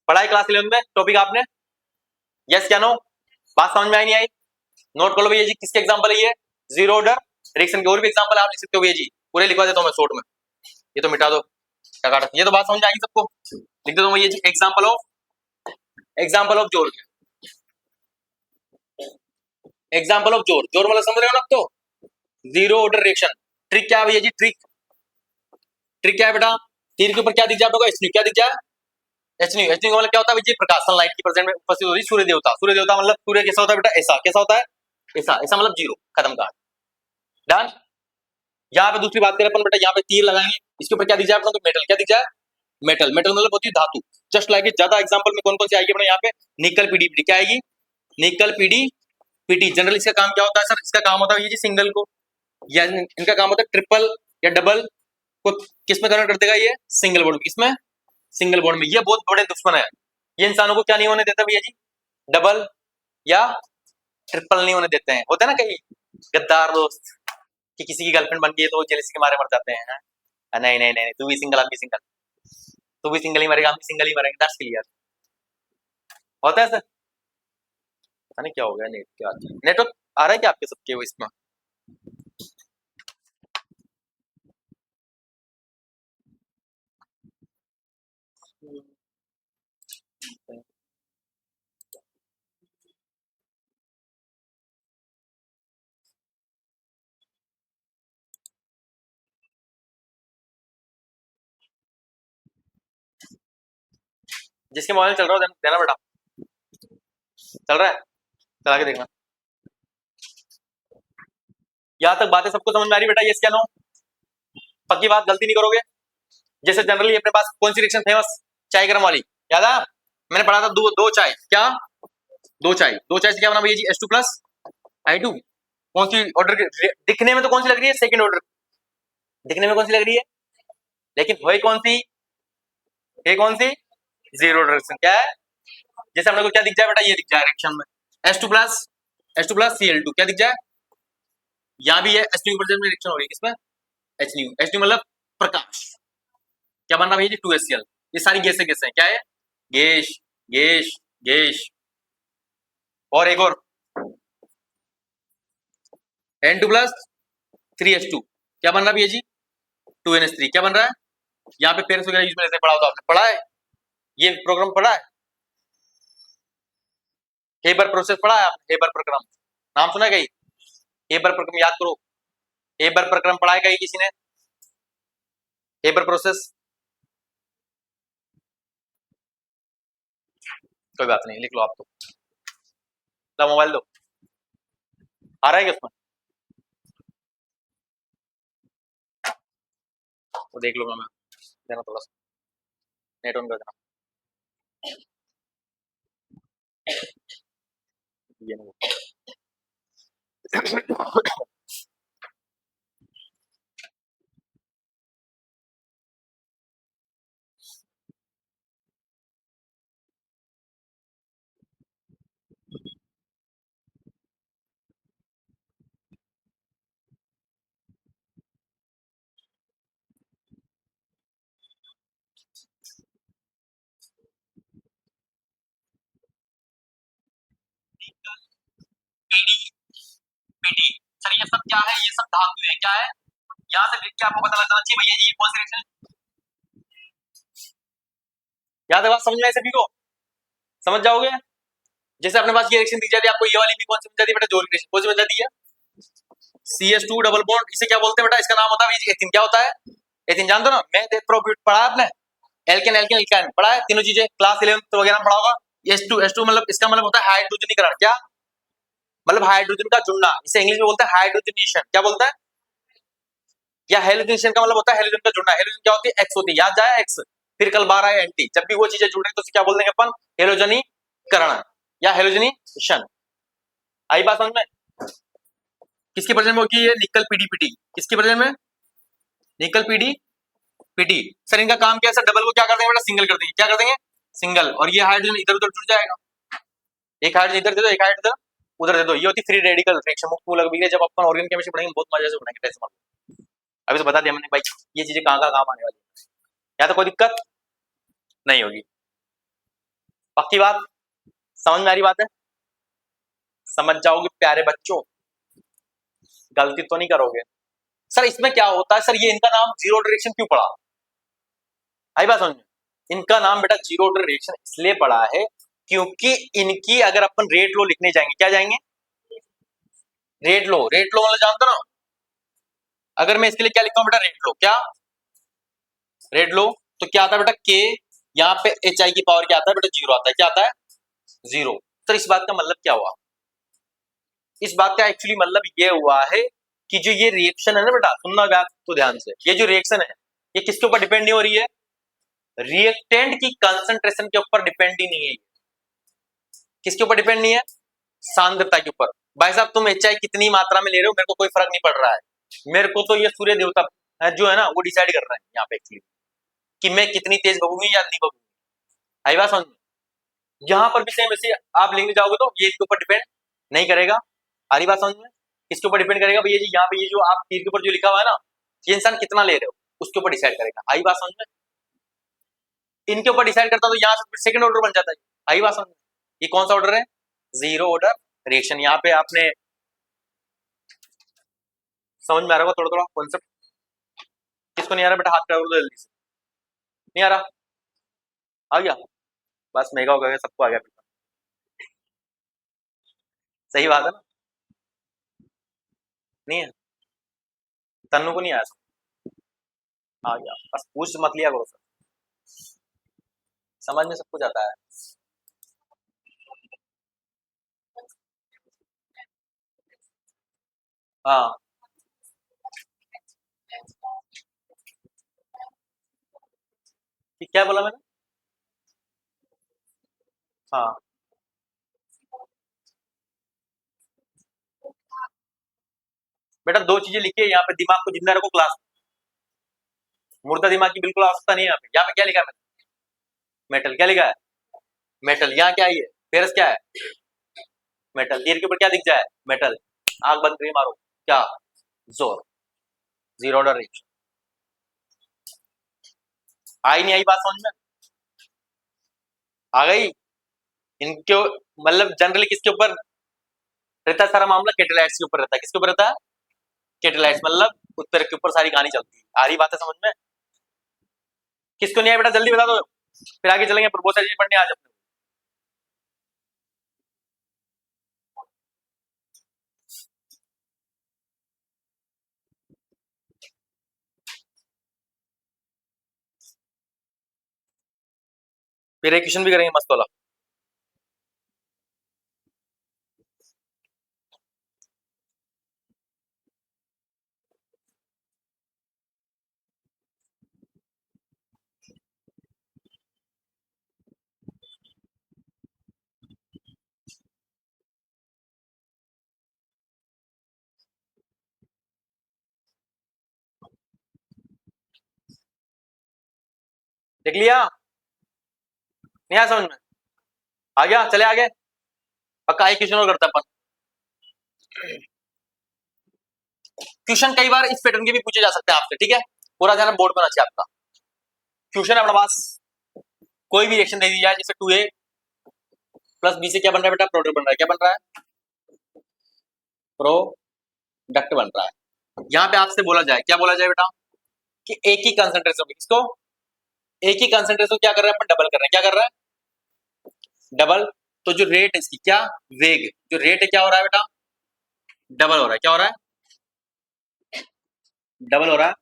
पढ़ाई क्लास 11 में टॉपिक आपने, यस क्या नो, बात समझ में आई नहीं आई, नोट कर लो भैया जी, किसके एग्जांपल है ये, जीरो ऑर्डर रिएक्शन के और भी एग्जांपल आप लिख सकते हो भैया जी, पूरे लिखवा देता हूं मैं शॉर्ट में, ये तो मिटा दो, ये तो बात समझ आएगी सबको, लिख देता हूं भैया जी, एग्जांपल ऑफ जोर, एग्जांपल ऑफ जोर, जोर मतलब समझ रहे हो ना, तो जीरो ऑर्डर रिएक्शन। ट्रिक क्या है भैया जी, ट्रिक क्या है बेटा, तीर के ऊपर क्या दिख जाए आपको, एच, क्या दिख जाए, एच मतलब क्या होता है भैया, प्रकाश सनलाइट की प्रेजेंट में उपस्थित होती है, सूर्य देवता, सूर्य देवता मतलब सूर्य कैसा होता है बेटा, ऐसा कैसा होता है, ऐसा, ऐसा मतलब जीरो, खत्म कहानी, डन। यहाँ पे दूसरी बात करें अपन बेटा, यहाँ पे तीर लगाएंगे, इसके ऊपर क्या दिख जाए अपना, तो मेटल, क्या दिख जाए, मेटल, मेटल मतलब होती है धातु। जस्ट लाइक ज्यादा एग्जांपल में कौन कौन सी आएगी अपने यहाँ पे, निकल पीडीपीटी, क्या आएगी, निकल पीडीपीटी। जनरली इसका काम क्या होता है सर, इसका काम होता है ये जी सिंगल को, या इनका काम होता है ट्रिपल या डबल को किस में कन्वर्ट कर देगा, ये सिंगल बॉन्ड, किसमें, सिंगल बॉन्ड में। ये बहुत बड़े दुश्मन है, ये इंसानों को क्या नहीं होने देता भैया जी, डबल या ट्रिपल नहीं होने देते हैं, होता है ना कहीं गद्दार दोस्त कि किसी की गर्लफ्रेंड बन गई है तो वो जेलसी के मारे मर जाते हैं, नहीं नहीं नहीं, तू भी सिंगल, हम भी सिंगल, तू भी सिंगल ही मरेगा, हम भी सिंगल ही मरेंगे, दैट्स क्लियर, होता है सर। पता नहीं क्या हो गया, नेट क्या नेटवर्क आ रहा है क्या आपके सबके वो इसमें, जिसके मोबाइल चल रहा हो देना बेटा, चल रहा है, चला के देखना। यहाँ तक बातें सबको समझ में आ रही बेटा, ये क्या नो, पक्की बात, गलती नहीं करोगे। जैसे जनरली अपने पास कौन सी रिएक्शन फेमस, चाय गरम वाली, याद है, मैंने पढ़ा था दो चाय, क्या, दो चाय से क्या बना भैया जी, H2 + I2। कौन सी ऑर्डर, दिखने में तो कौन सी लग रही है, सेकंड ऑर्डर, दिखने में कौन सी लग रही है, लेकिन वही कौन सी, ये कौन सी, जीरो ऑर्डर रिएक्शन, क्या है, जैसे हम लोग को क्या दिख जाए बेटा, ये दिख जाए रिएक्शन में H2 + Cl2, क्या दिख जाए, यहाँ भी है H2 की में रिएक्शन हो रही है, किसमें, H मतलब प्रकाश, क्या बन रहा भैया जी, 2HCl। ये सारी गैसें गैसें क्या है, गैस गैस गैस। और एक और N2 + 3H2, क्या बन रहा भैया जी, 2NH3, क्या बन रहा है, यहाँ पे पेरेंट्स वगैरह यूज में लेते पढ़ा होता, आपने पढ़ा है, ये प्रोग्राम पढ़ा है, हेबर प्रोसेस पढ़ा है आपने, हेबर प्रक्रम नाम सुना है कहीं, हेबर प्रक्रम याद करो, हेबर प्रक्रम पढ़ा है कहीं किसी ने, हेबर प्रोसेस, कोई बात नहीं, लिख लो आप, तो मोबाइल दो, आ रहा है क्या उसमें, वो देख लूंगा मैं, देना थोड़ा सा, नेट ऑन कर देना। ये नहीं। पीटी, सर ये सब क्या है? ये सब धातु है, क्या है? यहाँ से देख के आपको पता लग जाना चाहिए भैया ये कौन सी रिएक्शन है। याद है बात, समझ में आई सभी को? समझ जाओगे। जैसे अपने पास ये रिएक्शन दी जाती है, आपको ये वाली भी कौन सी बन जाती है बेटा? जोल रिएक्शन। कौन सी बन जाती है? CH2 double bond. इसे क्या बोलते हैं बेटा? इसका नाम होता है एथिन। क्या होता है? एथिन। जानते हो ना? मैं प्रोब्यूट पढ़ा है आपने, एल्केन एल्केन एल्काइन पढ़ा है, तीनों चीजें क्लास 11 वगैरह में पढ़ा होगा। H2 मतलब इसका मतलब होता है हाइड्रोजनीकरण। क्या मतलब? हाइड्रोजन का जुड़ना। इसे इंग्लिश में बोलते हैं हाइड्रोजनेशन। क्या बोलता है? या हेलोजनेशन का मतलब होता है हेलोजन का जुड़ना। हेलोजन क्या होती है? एक्स होती है, याद जाए एक्स। फिर कल 12 है एंटी। जब भी वो चीजें जुड़ रही तो क्या बोल देंगे अपन? हेलोजनीकरण या हेलोजनीशन। आई बात समझ में? किसके प्रेजेंट में होगी ये? निकल पीडीपीटी। किसके प्रेजेंट में? निकल पीडी पीटी। सर इनका काम क्या है? सर डबल को क्या कर देंगे बेटा? सिंगल कर देंगे। क्या कर देंगे? सिंगल। और ये हाइड्रोजन इधर उधर जुड़ जाएगा। एक हाइड्रोजन इधर दे दो, एक हाइड्रोजन उधर दे दो। ये होती फ्री रेडिकल रिएक्शन, मुक्त मूलक अभिक्रिया। जब अपन ऑर्गेनिक केमिस्ट्री पढ़ेंगे बहुत मजे से पढ़ेंगे। टेंशन मत लो। अभी तो बता दिया मैंने भाई ये चीजें कहाँ कहाँ काम आने वाली है। या तो कोई दिक्कत नहीं होगी। पक्की बात? समझ में आ रही बात है? समझ जाओगे प्यारे बच्चों, गलती तो नहीं करोगे। सर इसमें क्या होता है? सर ये इनका नाम जीरो डायरेक्शन क्यों पड़ा? आई बात समझ में? इनका नाम बेटा जीरो डायरेक्शन इसलिए पड़ा है क्योंकि इनकी अगर अपन रेट लो लिखने जाएंगे, क्या जाएंगे? रेट लो। रेट लो मतलब जानते हो ना? अगर मैं इसके लिए क्या लिखता हूं बेटा? रेट लो। क्या रेट लो? तो क्या आता है बेटा? के। यहाँ पे एच आई की पावर क्या आता है बेटा? जीरो आता है। क्या आता है? जीरो। तो इस बात का मतलब क्या हुआ? इस बात का एक्चुअली मतलब ये हुआ है कि जो ये रिएक्शन है ना बेटा, सुनना बात तो ध्यान से, ये जो रिएक्शन है ये किसके ऊपर डिपेंड नहीं हो रही है? रिएक्टेंट की कंसंट्रेशन के ऊपर डिपेंड ही नहीं है। किसके ऊपर डिपेंड नहीं है? सांद्रता के ऊपर। भाई साहब तुम एच आई कितनी मात्रा में ले रहे हो मेरे को कोई फर्क नहीं पड़ रहा है। मेरे को तो ये सूर्य देवता जो है ना वो डिसाइड कर रहा है यहाँ पे एक्चुअली कि मैं कितनी तेज भगूंगी या नहीं भगूंगी। आई बात समझ में? यहाँ पर भी सेम ऐसे आप लिखने जाओगे तो ये इसके ऊपर डिपेंड नहीं करेगा। आ रही बात समझ में? इसके ऊपर डिपेंड करेगा भैया जी, यहाँ पे ये जो आप तीर के ऊपर जो लिखा हुआ है ना, ये इंसान कितना ले रहे हो उसके ऊपर डिसाइड करेगा। आई बात समझ में? इनके ऊपर डिसाइड करता तो यहाँ से सेकंड ऑर्डर बन जाता है। आई बात समझ में? ये कौन सा ऑर्डर है? Zero order reaction. यहाँ पे आपने समझ में आ रहा होगा थोड़ा थोड़ा कॉन्सेप्ट। किसको नहीं आ रहा बेटा? हाथ कर दो जल्दी से। नहीं आ रहा? आ गया? बस मेगा हो गया, सबको आ गया। सही बात है ना? नहीं है? तन्नू को नहीं आया? आ गया? बस पूछ मत लिया करो सर, समझ में सब कुछ आता है। हाँ। कि क्या बोला मैंने? हाँ बेटा दो चीजें लिखी है यहाँ पे, दिमाग को जिंदा रखो क्लास। मुर्दा दिमाग की बिल्कुल आवश्यकता नहीं है यहाँ पे। यहाँ पे क्या लिखा है? मेटल। क्या लिखा है? मेटल। यहाँ क्या है? ये फेरस क्या है? मेटल। तीर के ऊपर क्या दिख जाए? मेटल। आग बंद करिए, मारो। क्या? जोर। Zero order reaction. आई नहीं आई बात समझ में? आ गई? इनके मतलब जनरली किसके ऊपर रहता है सारा मामला? केटेलाइट्स के ऊपर रहता है। किसके ऊपर रहता है? केटेलाइट्स मतलब उत्तर के ऊपर सारी कहानी चलती है। आ रही बात है समझ में? किसको नहीं है बेटा जल्दी बता दो, फिर आगे चलेंगे प्रोपोजल पढ़ने आज अपने। फिर एक क्वेश्चन भी करेंगे मस्त वाला। देख लिया? नहीं आया समझ में? आ गया? चले आगे। पक्का एक क्वेश्चन और करता अपन। क्वेश्चन कई बार इस पैटर्न के भी पूछे जा सकते हैं आपसे, ठीक है? पूरा ध्यान बोर्ड पर होना चाहिए आपका। क्वेश्चन है अपने पास, कोई भी रिएक्शन दे दी जाए, जैसे 2A प्लस बी से क्या बन रहा है बेटा? प्रोडक्ट बन रहा है। क्या बन रहा है? प्रोडक्ट बन रहा है। यहां पे आपसे बोला जाए, क्या बोला जाए बेटा? कि एक ही कंसंट्रेशन में, किसको? एक ही कंसंट्रेशन क्या कर रहे हैं अपन? डबल कर रहे हैं। क्या कर रहा है? डबल। तो जो रेट है इसकी, क्या वेग, जो रेट है क्या हो रहा है बेटा? डबल हो रहा है। क्या हो रहा है? डबल हो रहा है।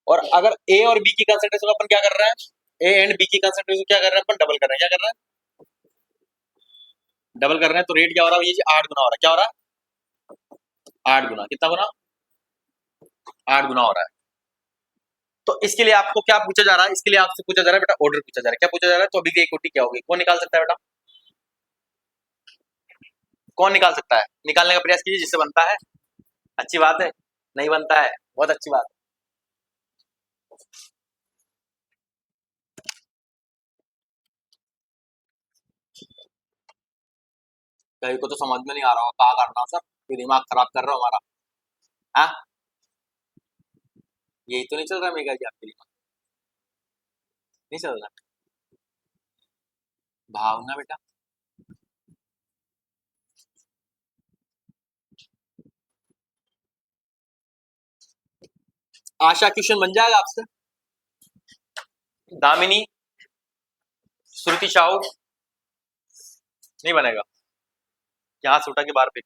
और अगर ए और बी की कंसंट्रेशन अपन क्या कर रहे हैं? ए एंड बी की कंसंट्रेशन क्या कर रहे हैं अपन? डबल कर रहे हैं। क्या कर रहे हैं? डबल कर रहे हैं। तो रेट क्या हो रहा है? ये 8 गुना हो रहा है। क्या हो रहा है? 8 गुना। कितना गुना? 8 गुना हो रहा है। तो इसके लिए आपको क्या पूछा जा रहा है? इसके लिए आपसे पूछा जा रहा है बेटा ऑर्डर पूछा जा रहा है। क्या पूछा जा रहा है? तो अभी की एक कोटि क्या होगी? कौन निकाल सकता है बेटा? कौन निकाल सकता है? निकालने का प्रयास कीजिए, जिससे बनता है। अच्छी बात है। नहीं बनता है, बहुत अच्छी बात है। कहीं को तो समझ में नहीं आ रहा होगा क्या करना सर, ये दिमाग खराब कर रहा हो हमारा। हाँ, यही तो नहीं चल रहा मेगा जी आपके दिमाग? नहीं चल रहा? भावना बेटा। आशा क्वेश्चन बन जाएगा आपसे। दामिनी, श्रुति साहू, नहीं बनेगा। यहाँ से उठा के बाहर फेंक।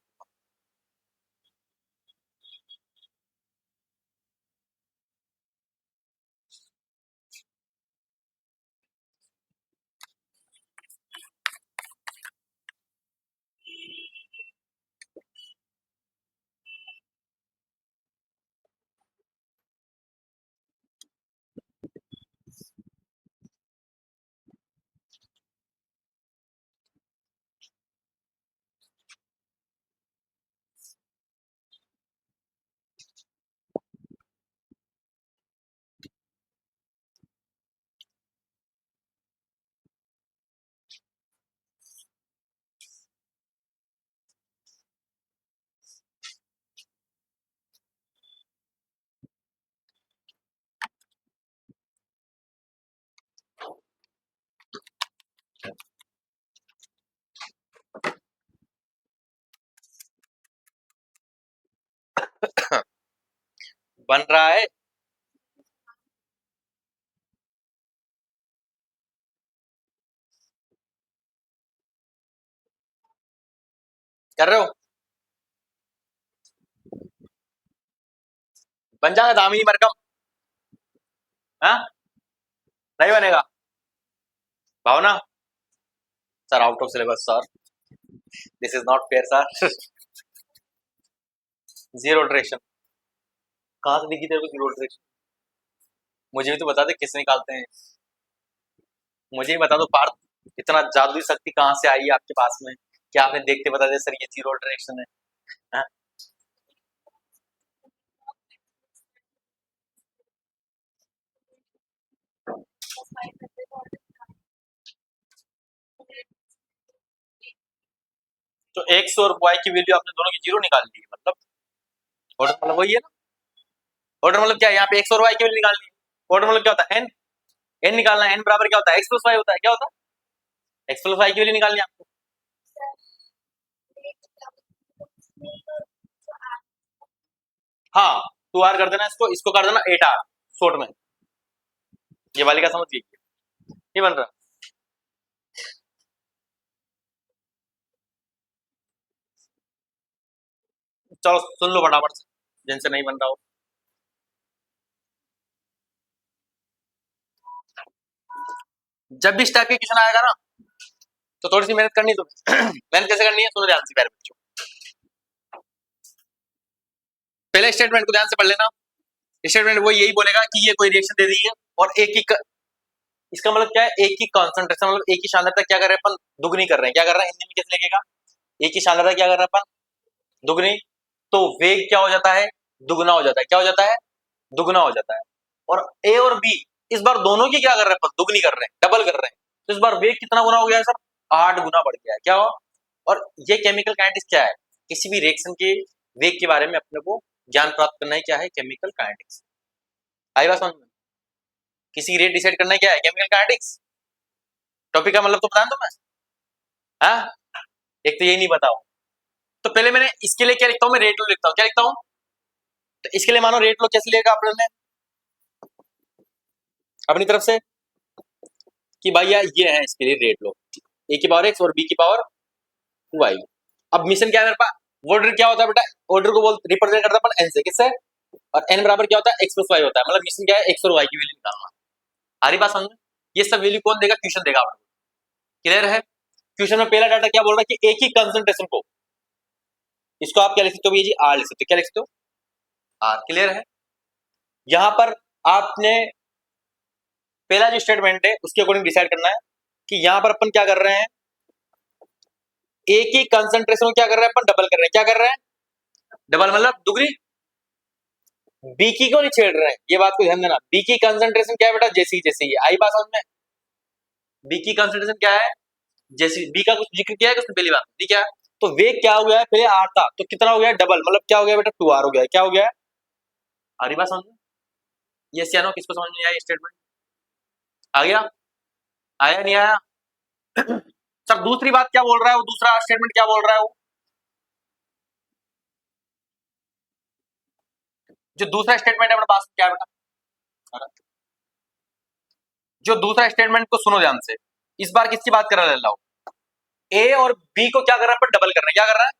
बन रहा है। कर रहे हो? बन जाएगा दामिनी मरकम। हाँ, नहीं बनेगा। Bhavna, sir out of syllabus sir, this is not fair sir. Zero direction कहाँ से दिखी तेरे को? जीरो डायरेक्शन मुझे भी तो बता दे, किसने निकालते हैं? मुझे ही बता दो पार्थ, इतना जादुई शक्ति कहाँ से आई है आपके पास में? क्या आपने देखते बता दिया सर ये जीरो डायरेक्शन है? हाँ? तो एक्स और वाई की वैल्यू आपने दोनों की जीरो निकाल ली है, मतलब ऑर्डर मतलब वही है ना? ऑर्डर मतलब क्या है? यहाँ पे एक्स और वाई की वैल्यू निकालनी है। ऑर्डर मतलब क्या होता है? एन। एन निकालना है। एन बराबर क्या होता है? एक्स प्लस वाई होता है। क्या होता है? एक्स प्लस वाई की वैल्यू निकालनी है आपको। हाँ, 2R कर देना, इसको इसको कर देना 8R शॉर्ट में। ये वाली का समझ गई? नहीं बन रहा? चलो सुन लो फटाफट से, जिनसे नहीं बन रहा हो। जब भी इस टाइप के क्वेश्चन आएगा ना, तो थोड़ी सी मेहनत करनी है तुम्हें। मेहनत कैसे करनी है? सुनो ध्यान से प्यारे बच्चों। पहले स्टेटमेंट को ध्यान से पढ़ लेना। स्टेटमेंट वो यही बोलेगा कि ये कोई रिएक्शन दे दी है और एक ही इसका मतलब क्या है? एक ही कॉन्सेंट्रेशन, मतलब एक ही सांद्रता क्या कर रहे हैं अपन? दुगनी कर रहे हैं। क्या कर रहे हैं? हिंदी में कैसे लिखेगा? एक ही सांद्रता क्या कर रहे हैं अपन? दुगनी। तो वेग क्या हो जाता है? दुगना हो जाता है। क्या हो जाता है? दुगना हो जाता है। और ए और बी इस बार दोनों की क्या कर रहे हैं, अपन दुगनी कर रहे हैं, डबल कर रहे हैं। तो इस बार वेग कितना गुना हो गया है सर, 8 गुना बढ़ गया है। क्या हुआ? और ये केमिकल काइनेटिक्स क्या है, किसी भी रिएक्शन के वेग के बारे में अपने को ज्ञान प्राप्त करना है, क्या है, केमिकल काइनेटिक्स। आई बात समझ में? किसी रेट डिसाइड करना है, क्या है, केमिकल काइनेटिक्स। टॉपिक का मतलब तो बता दो मैं, हाँ, एक तो यही नहीं बताओ। तो पहले मैंने इसके लिए क्या लिखता हूं, मैं रेट लो लिखता हूं। क्या लिखता हूं? तो इसके लिए मानो रेट लो कैसे लिखेगा आपने अपनी तरफ से, कि भैया ये है इसके लिए रेट लो, ए की पावर एक्स और बी की पावर वाई। अब मिशन क्या है मेरे पास, ऑर्डर क्या होता है बेटा, ऑर्डर को बोल रिप्रेजेंट करता है अपन एन से, किससे, और एन बराबर क्या होता है, एक्स प्लस वाई होता है। मतलब मिशन क्या है, एक्स और वाई की वैल्यू निकालना। आ रही बात समझ में? ये सब वैल्यू कौन देगा, क्वेश्चन देगा आपको। क्लियर है? क्वेश्चन में पहला डाटा क्या बोल रहा है कि एक ही कंसंट्रेशन को, इसको आप क्या लिख सकते हो जी, आर लिख सकते हो। क्या लिख सकते हो, आर। क्लियर है? यहां पर आपने पहला जो स्टेटमेंट है उसके अकॉर्डिंग डिसाइड करना है कि यहां पर अपन क्या कर रहे हैं, एक ही कंसंट्रेशन को क्या कर रहे हैं अपन, डबल कर रहे हैं। क्या कर रहे हैं, डबल मतलब दुगनी। बी की को नहीं छेड़ रहे हैं, ये बात को ध्यान देना। बी की कंसंट्रेशन क्या है बेटा, जैसी जैसी है। आई बात समझ में? बी की कंसंट्रेशन क्या है, जैसी। बी का कुछ जिक्र किया है उसने पहली बार, ठीक है। तो वेग क्या हो गया है, पहले आर था तो कितना हो गया, डबल, मतलब क्या हो गया बेटा, 2r हो गया। क्या हो गया, आ रही बात समझ में? ये सियानो किसको समझ में आया स्टेटमेंट, आ गया, आया नहीं आया? सर दूसरी बात क्या बोल रहा है वो, दूसरा स्टेटमेंट क्या बोल रहा है वो, जो दूसरा स्टेटमेंट है अपने पास क्या है बेटा, जो दूसरा स्टेटमेंट को सुनो ध्यान से। इस बार किसकी बात कर रहा है, ए और बी को क्या कर रहा है अपन, डबल कर रहे हैं। क्या कर रहा है,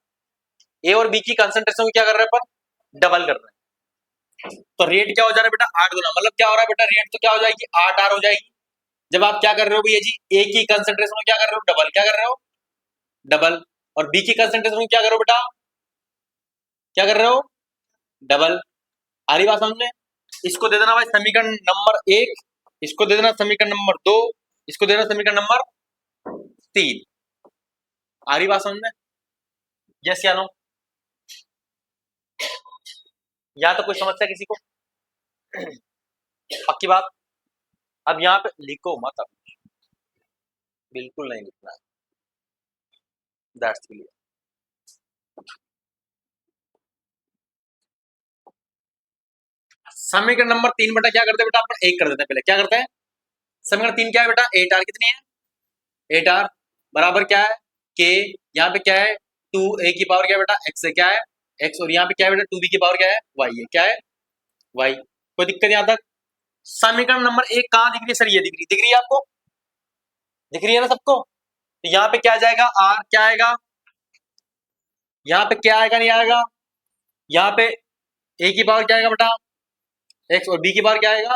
ए और बी की कंसंट्रेशन को क्या कर रहे हैं अपन, डबल कर रहे हैं। तो रेट क्या हो जा रहा है बेटा, 8 गुना। मतलब क्या हो रहा है बेटा, रेट तो क्या हो जाएगी, 8 आर हो जाएगी। जब आप क्या कर रहे हो भैया जी, ए की कंसंट्रेशन को क्या कर रहे हो, डबल। क्या कर रहे हो, डबल। और बी की कंसंट्रेशन को क्या करो बेटा, क्या कर रहे हो, डबल। आ रही बात समझ में? इसको दे देना भाई समीकरण नंबर 1, इसको दे देना समीकरण नंबर 2, इसको दे देना समीकरण नंबर 3। आ रही बात समझ में? यस या नो? या तो कोई समस्या किसी को? पक्की बात? अब यहाँ पे लिखो मत, अब बिल्कुल नहीं लिखना है, दैट्स क्लियर। समीकरण नंबर 3 बेटा क्या करते हैं बेटा, अपन एक कर देते हैं पहले। क्या करते हैं, समीकरण 3 क्या है बेटा, 8r कितनी है, 8r बराबर क्या है, k। यहाँ पे क्या है, 2a की पावर क्या है बेटा, x है, क्या है, x। और यहाँ पे क्या है बेटा, 2b की पावर क्या है, y है। क्या है, y। कोई दिक्कत यहाँ तक? समीकरण नंबर 1 कहाँ दिख रही है सर, ये दिख रही है आपको, दिख रही है ना सबको? तो यहाँ पे क्या आ जाएगा, r क्या आएगा, यहाँ पे क्या आएगा, नहीं आएगा। यहाँ पे a की पावर क्या आएगा बेटा, x। और b की पावर क्या आएगा,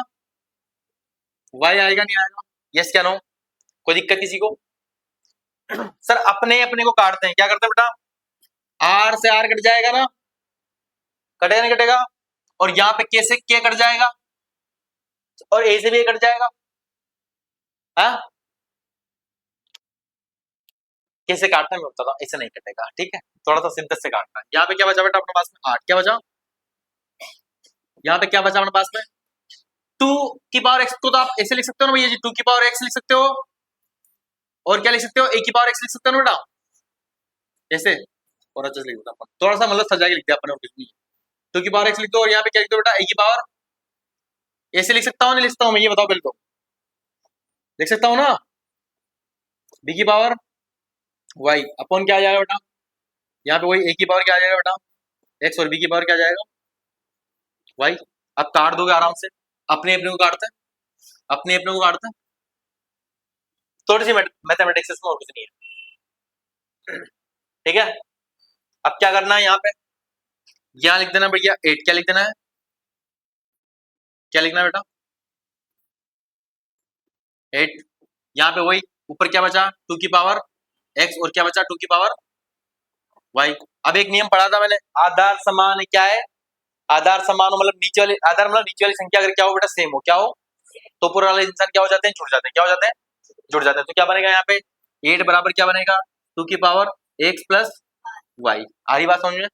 y आएगा, नहीं आएगा। यस क्या नो? कोई दिक्कत किसी को? सर अपने अपने को काटते हैं, क्या करते हैं बेटा, आर से आर कट जाएगा ना, कटेगा नहीं कटेगा। और यहाँ पे के से के कट जाएगा, और ए से भी कट जाएगा। हाँ, कैसे काटना है मैं बताता हूँ, ऐसे नहीं कटेगा, ठीक है। थोड़ा सा सिद्धत से काटना है। यहाँ पे क्या बचा बेटा अपने पास में, 8। क्या बचा, यहाँ पे क्या बचा अपने पास में, 2 की पावर एक्स को तो आप ऐसे लिख सकते हो ना भैया जी, 2 की पावर एक्स लिख सकते हो। और क्या लिख सकते हो, ए की पावर एक्स लिख सकते हो ना बेटा, ऐसे। और अच्छे से लिख देता, थोड़ा सा मतलब सजा के लिख दिया अपने, और कुछ नहीं। 2 की पावर एक्स लिख दो, और यहाँ पे क्या लिख दो बेटा, ए की पावर। ऐसे लिख सकता हूँ नहीं लिख सकता हूँ मैं, ये बताओ पहले तो। लिख सकता हूँ ना, बी की पावर वाई अपॉन क्या आ जाएगा बेटा, यहाँ पे वही ए की पावर क्या आ जाएगा बेटा, एक्स। और बी की पावर क्या आ जाएगा, वाई। अब काट दोगे आराम से, अपने अपने को काटते हैं, अपने अपने को काटते हैं। थोड़ी सी मैथमेटिक्स इसमें, और कुछ नहीं है, ठीक है। अब क्या करना है, यहाँ पे यहाँ लिख देना भैया 8। क्या लिख देना है, क्या लिखना है बेटा, 8। यहाँ पे वही ऊपर क्या बचा, 2 की पावर x, और क्या बचा, 2 की पावर y। अब एक नियम पढ़ा था मैंने, आधार समान क्या है, आधार समान हो मतलब नीचे वाली, आधार मतलब नीचे वाली संख्या अगर क्या हो बेटा, सेम हो। क्या हो, तो ऊपर वाले इंसान क्या हो जाते हैं, जुड़ जाते हैं। क्या हो जाते हैं, जुड़ जाते हैं। तो क्या बनेगा यहाँ पे, 8 बराबर क्या बनेगा, 2 की पावर x प्लस वाई। आ रही बात समझ में?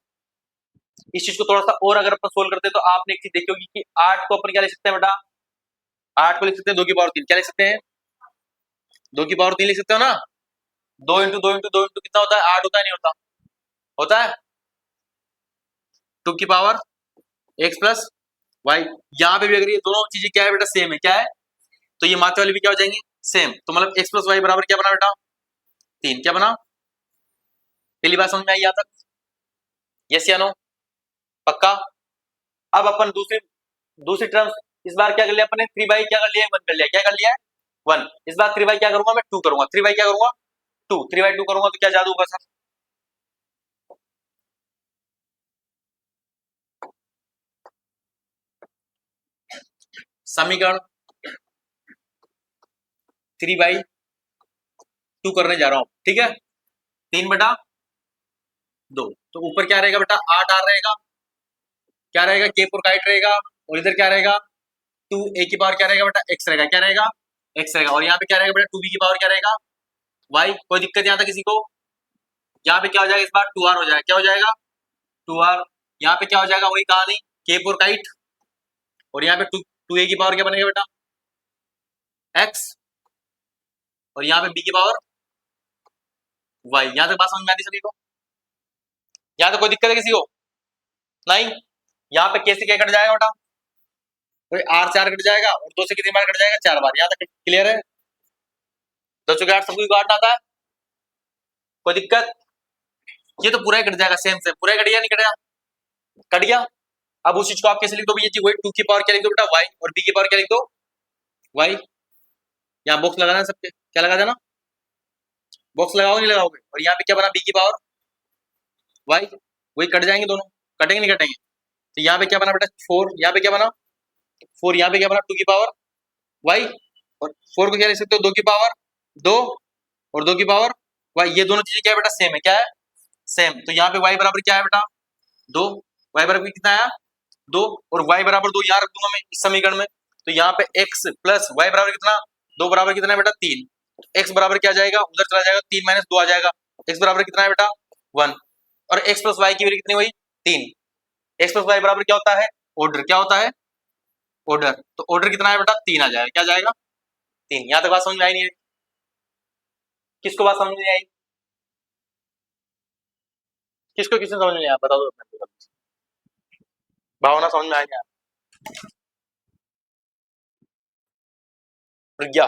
इस चीज को थोड़ा सा और अगर अपन सोल्व करते हैं तो आपने एक चीज देखी होगी कि 8 को अपन क्या लिख सकते हैं बेटा, 8 को लिख सकते हैं 2 की पावर 3, क्या लिख सकते हैं? 2 की पावर 3 लिख सकते हो ना। 2 इंटू 2 इंटू 2 इंटू कितना होता है? 8 होता है, नहीं होता? होता है। 2 की पावर x प्लस वाई। यहाँ पे भी अगर ये दोनों चीजें क्या है बेटा, सेम है, क्या है, तो ये मात्र वाली भी क्या हो जाएंगी, सेम। तो मतलब x प्लस वाई बराबर क्या बना बेटा, 3। क्या बना? पहली बात समझ में आई यहाँ तक? यस या नो? पक्का? अब अपन दूसरी दूसरी टर्म, इस बार क्या कर लिया अपने, 3 बाई क्या कर लिया, 1 कर लिया। क्या कर लिया है? 1। इस बार 3 बाई क्या करूंगा मैं, 2 करूंगा। 3 बाई क्या करूंगा, 2। 3 बाई 2 करूंगा तो क्या जादू होगा सर? समीकरण 3/2 करने जा रहा हूं, ठीक है। 3/2। तो ऊपर क्या रहेगा बेटा, 8 आर रहेगा, क्या रहेगा, के पर काइट रहेगा, और इधर क्या रहेगा, 2 a की पावर क्या रहेगा बेटा, x रहेगा। क्या रहेगा, x रहेगा। और यहाँ पे क्या रहेगा बेटा, 2b की पावर क्या रहेगा, y। कोई दिक्कत यहाँ तक किसी को? यहाँ पे क्या हो जाएगा, इस बार 2r हो जाएगा। क्या हो जाएगा, 2r। यहाँ पे क्या हो जाएगा, वही कहानी, के पर काइट। और यहाँ पे 2a की पावर क्या बनेगा बेटा, x। और यहाँ पे b की पावर y। यहाँ तक बात समझ में आती सभी को? यहाँ तो कोई दिक्कत है किसी को? नहीं। यहाँ पे कैसे क्या कट जाएगा बेटा, तो आर 4 कट जाएगा, और 2 से कितनी बार कट जाएगा, 4 बार। यहाँ तक क्लियर है? 2 चौके 8 सबको काटना आता है, कोई दिक्कत? ये तो पूरा ही कट जाएगा, सेम सेम पूरा ही कट गया, नहीं कटेगा? कट गया। अब उस चीज को आप कैसे लिख दो भैया जी, वही 2 की पावर क्या लिख दो बेटा, y। और b की पावर क्या लिख दो, y। यहाँ बॉक्स लगाना है सबके, क्या लगा देना, बॉक्स लगाओगे नहीं लगाओगे? और यहाँ पे क्या बना, b की पावर y। वही कट जाएंगे दोनों, कटेंगे नहीं कटेंगे? तो यहाँ पे क्या बना बेटा, 4। यहाँ पे क्या बना, 4। यहाँ पे क्या बना, 2 की पावर y। और 4 को क्या लिख सकते हो, 2 की पावर 2। और 2 की पावर y। ये दोनों चीजें क्या है बेटा, सेम है। क्या है, सेम। तो यहाँ पे y बराबर क्या है बेटा, 2। y बराबर कितना आया, 2। और y बराबर 2 यहाँ रख दूंगा मैं इस समीकरण में। तो यहाँ पे x प्लस वाई बराबर कितना, 2 बराबर कितना है बेटा, 3। x बराबर क्या आ जाएगा, उधर चला जाएगा, 3 - 2 आ जाएगा। x बराबर कितना है बेटा, 1। और x प्लस वाई की वैल्यू कितनी हुई, 3। x प्लस वाई बराबर क्या होता है, ऑर्डर। क्या होता है, ऑर्डर। तो ऑर्डर कितना है बेटा, 3 आ जाएगा। क्या जाएगा, 3। यहाँ तक बात समझ में आई नहीं आई? किसको बात समझ में नहीं आई? किसको किसने समझ में नहीं आया, बता दो अपने को। भावना समझ में आएगा, प्रज्ञा?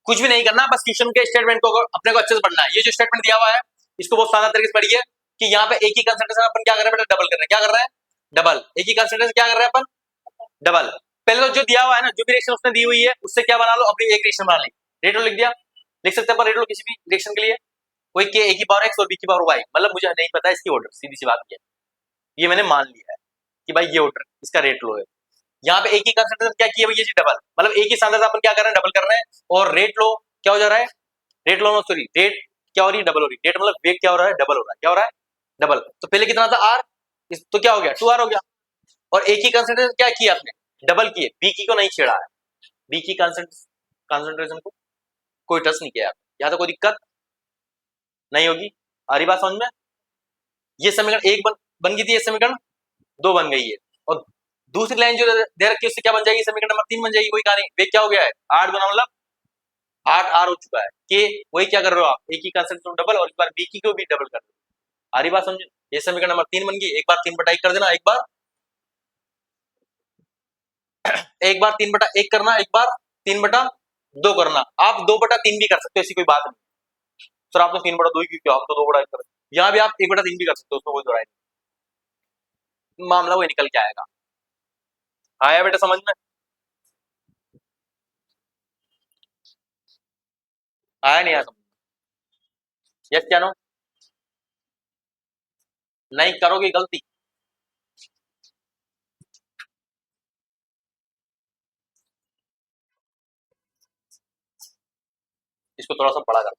कुछ भी नहीं करना, बस क्वेश्चन के स्टेटमेंट को अपने को अच्छे से पढ़ना है। ये जो स्टेटमेंट दिया हुआ है इसको बहुत शानदार तरीके से पढ़िए कि यहाँ पे एक ही कंसंट्रेशन अपन क्या कर रहे हैं बेटा, डबल कर रहे हैं। क्या कर रहे हैं, डबल। एक ही कंसंट्रेशन क्या कर रहे हैं अपन, डबल। पहले तो जो दिया हुआ है ना, जो भी रिएक्शन उसने दी हुई है उससे क्या बना लो, अपनी एक रिएक्शन बना ली। रेट लिख दिया, लिख सकते हैं अपन रेट किसी भी रिएक्शन के लिए। कोई के ए की पावर एक्स और बी की पावर वाई, मतलब मुझे नहीं पता इसकी ऑर्डर, सीधी सी बात है। ये मैंने मान लिया है कि भाई ये ऑर्डर इसका रेट लो है। यहाँ पे एक ही कंसंट्रेशन क्या किया भैया जी, डबल। मतलब एक ही सांद्रता अपन क्या कर रहे हैं, डबल कर रहे हैं। और रेट लो क्या हो जा रहा है, रेट लो सॉरी, रेट क्या हो रही है, डबल हो रही है। रेट मतलब वेग क्या हो रहा है, डबल हो रहा है। क्या हो रहा है, डबल। तो पहले कितना था, आर। तो क्या हो गया, 2r हो गया। और एक ही कंसंट्रेशन क्या किया आपने, डबल किए। बी की को नहीं छेड़ा है, बी की कंसंट्रेशन को कोई टच नहीं किया। यहाँ तो कोई दिक्कत नहीं होगी। आ रही बात समझ में? ये समीकरण एक बन गई थी, ये समीकरण 2 बन गई है। और दूसरी लाइन जो दे रखी है उससे क्या बन जाएगी, समीकरण नंबर 3 बन जाएगी। कोई कहानी, वेग क्या हो गया है, 8 गुना मतलब 8r हो चुका है। के वही क्या कर रहे हो आप, एक ही कंसंट्रेशन डबल, और इस बार बी की को भी डबल कर दो। आ रही बात समझ? ये समीकरण नंबर 3 बन गई। एक बार 3/1 कर देना, एक बार 3/1 करना, एक बार 3/2 करना। आप 2/3 भी कर सकते हो, ऐसी कोई बात नहीं। सर आपने 3/2 ही क्यों किया, हम तो 2/1 कर। यहाँ भी आप 1/3 भी कर सकते हो, उसमें कोई दो राय नहीं। मामला वही निकल के आएगा। आया बेटा समझ में? आया नहीं आया समझ? यस क्या नो? नहीं करोगे गलती। इसको थोड़ा सा बड़ा कर।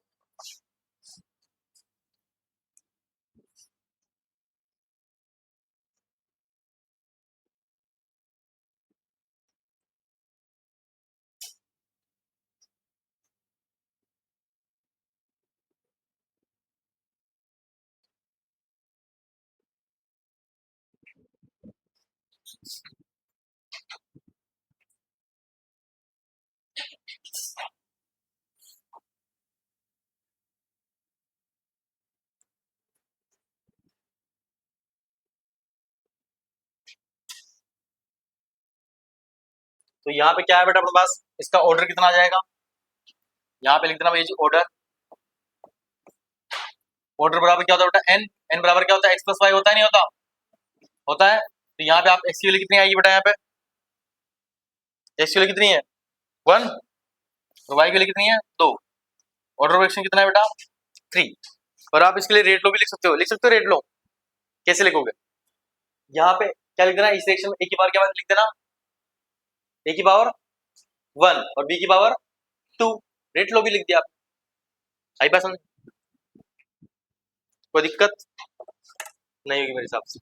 तो यहाँ पे क्या है बेटा अपने पास, इसका ऑर्डर कितना आ जाएगा, यहाँ पे लिख देना भाई जी ऑर्डर। ऑर्डर बराबर क्या होता है बेटा एन, एन बराबर क्या होता है एक्स प्लस वाई, होता है नहीं होता, होता है। तो यहाँ पे आप एक्स की वैल्यू कितनी आएगी बेटा, यहाँ पे एक्स की वैल्यू कितनी है 1 और वाई की वैल्यू कितनी है 2, ऑर्डर ऑफ एक्शन कितना है बेटा 3। और आप इसके लिए रेट लो भी लिख सकते हो, लिख सकते हो रेट लो, कैसे लिखोगे, यहाँ पे क्या लिख देना, इस सेक्शन में ए की पावर क्या लिख देना, ए की पावर 1 और बी की पावर 2, रेट लो भी लिख दिया आप। आई बात समझ, कोई दिक्कत नहीं होगी मेरे हिसाब से।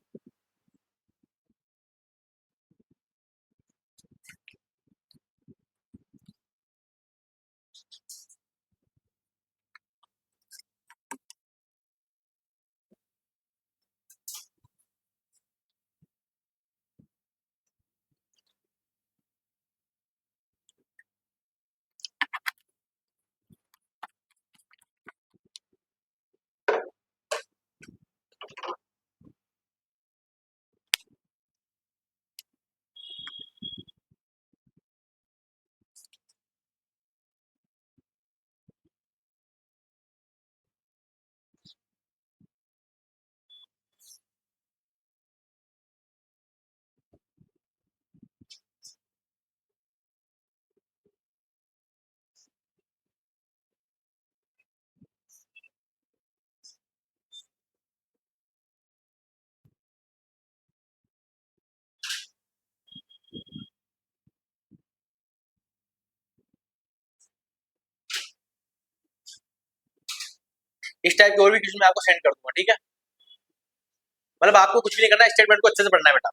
इस टाइप की और भी क्वेश्चन मैं आपको सेंड कर दूंगा, ठीक है। मतलब आपको कुछ भी नहीं करना, स्टेटमेंट को अच्छे से पढ़ना है बेटा।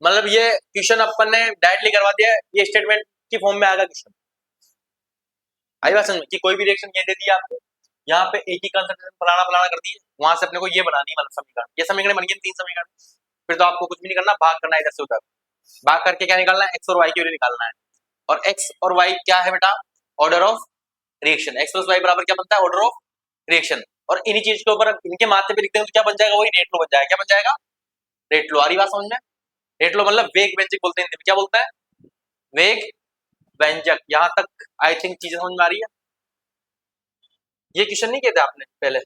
मतलब ये क्वेश्चन अपन ने डायरेक्टली करवा दिया, ये स्टेटमेंट की फॉर्म में आएगा क्वेश्चन। आई बात समझ में, कि कोई भी रिएक्शन ये दे दिया आपको, यहाँ पे एक ही कंसंट्रेशन फलाना फलाना कर दी, वहां से अपने को ये बनानी मतलब समीकरण, ये समीकरण बन गए 3 समीकरण। फिर तो आपको कुछ भी नहीं करना, भाग करना है इधर से उधर, भाग करके क्या निकालना है, एक्स और वाई की वैल्यू निकालना है। और एक्स और वाई क्या है बेटा, order of reaction, X plus Y बराबर क्या बनता है, ऑर्डर ऑफ रिएक्शन। और इन्हीं चीज के ऊपर इनके माथे पे लिखते हैं तो क्या बन जाएगा, वही रेट लो बन जाएगा, क्या बन जाएगा रेट लो। आ रही बात समझ में, रेट लो मतलब वेग व्यंजक बोलते हैं, क्या बोलता है वेग व्यंजक। यहाँ तक आई थिंक चीजें समझ में आ रही है। ये क्वेश्चन नहीं कहते आपने पहले,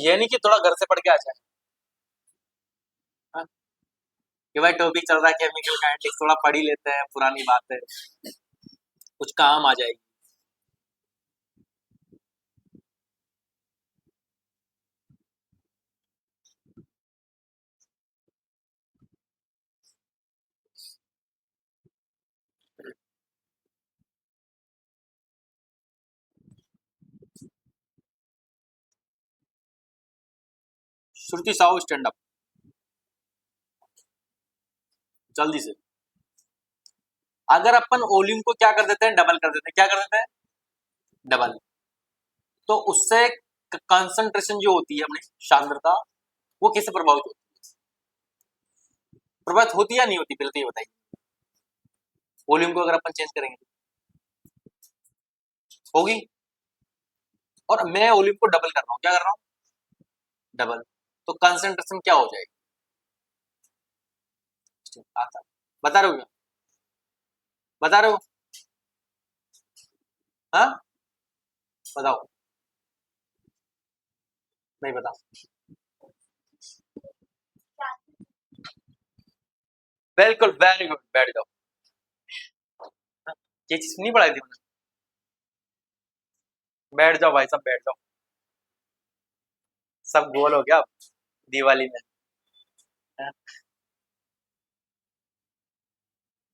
ये नहीं कि थोड़ा घर से पढ़ के आ जाए, हाँ? कि भाई टॉपिक चल रहा है केमिकल काइनेटिक्स, थोड़ा पढ़ ही लेते हैं, पुरानी बात है, कुछ काम आ जाएगी। श्रुति साहू स्टैंड अप जल्दी से। अगर अपन वॉल्यूम को क्या कर देते हैं, डबल कर देते हैं, क्या कर देते हैं डबल, तो उससे कंसंट्रेशन जो होती है अपनी सांद्रता, वो कैसे प्रभावित होती है, प्रभावित होती या नहीं होती, पहले तो ये बताइए। वॉल्यूम को अगर अपन चेंज करेंगे होगी, और मैं वॉल्यूम को डबल कर रहा हूँ, क्या कर रहा हूँ डबल, तो कंसंट्रेशन क्या हो जाएगी, आता बता रहे हो क्या, बता रहे हो, हाँ बताओ, नहीं बता, बिल्कुल वेरी गुड, बैठ जाओ। हाँ, ये चीज नहीं पढ़ाई थी मैंने, बैठ जाओ भाई साहब बैठ जाओ, सब गोल हो गया अब दिवाली में। हाँ?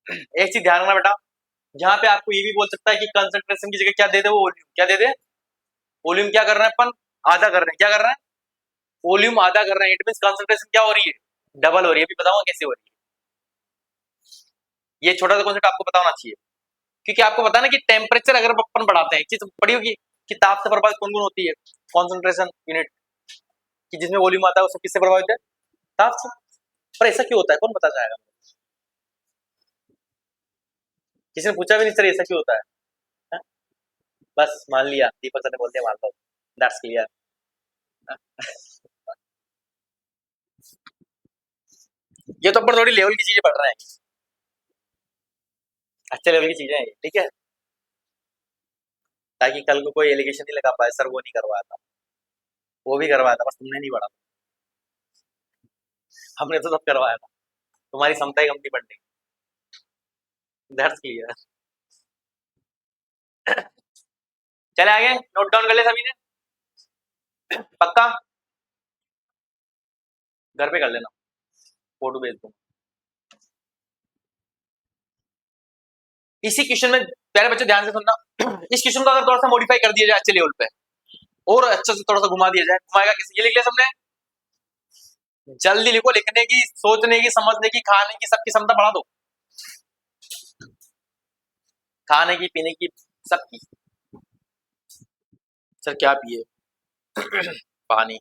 एक चीज ध्यान रखना बेटा, यहाँ पे आपको ये भी बोल सकता है कि कंसंट्रेशन की जगह क्या दे दे, वो वॉल्यूम क्या दे दे, वॉल्यूम क्या कर रहे हैं अपन, आधा कर रहे हैं, क्या कर रहे हैं वॉल्यूम आधा कर रहे हैं, इट मीन कंसंट्रेशन क्या हो रही है डबल हो रही है, अभी बताऊंगा कैसे हो रही है। ये छोटा सा कॉन्सेप्ट आपको पता होना चाहिए, क्योंकि आपको पता है ना कि टेम्परेचर अगर अपन बढ़ाते हैं, एक चीज पड़ी होगी कि ताप से प्रभावित कौन कौन होती है, कॉन्सेंट्रेशन यूनिट, कि जिसमें वॉल्यूम आता है वो सब किससे प्रभावित है, ताप से। पर ऐसा क्यों होता है, कौन बता जाएगा, किसी ने पूछा भी नहीं सर ऐसा क्यों होता है, हा? बस मान लिया, दीपक सर ने बोल दिया मान लो, दैट्स क्लियर। ये तो अपन थोड़ी लेवल की चीजें पढ़ रहे हैं, अच्छे लेवल की चीजें हैं ये, ठीक है, ताकि कल को कोई एलिगेशन नहीं लगा पाए सर वो नहीं करवाया था, वो भी करवाया था बस तुमने नहीं पढ़ा, हमने तो सब करवाया था, तुम्हारी क्षमता ही कम थी पढ़ने की। That's clear. चले आगे, नोट डाउन कर ले सभी ने, पक्का घर पे कर लेना, फोटो भेज दूंगा। इसी क्वेश्चन में प्यारे बच्चों ध्यान से सुनना, इस क्वेश्चन को अगर थोड़ा सा मॉडिफाई कर दिया जाए अच्छे लेवल पे और अच्छे से थोड़ा सा घुमा दिया जाए, घुमाएगा किसी, ये लिख लिया सबने, जल्दी लिखो, लिखने की, सोचने की, समझने की, खाने की, सबकी क्षमता बढ़ा दो, खाने की, पीने की, सबकी। सर क्या पिए? पानी।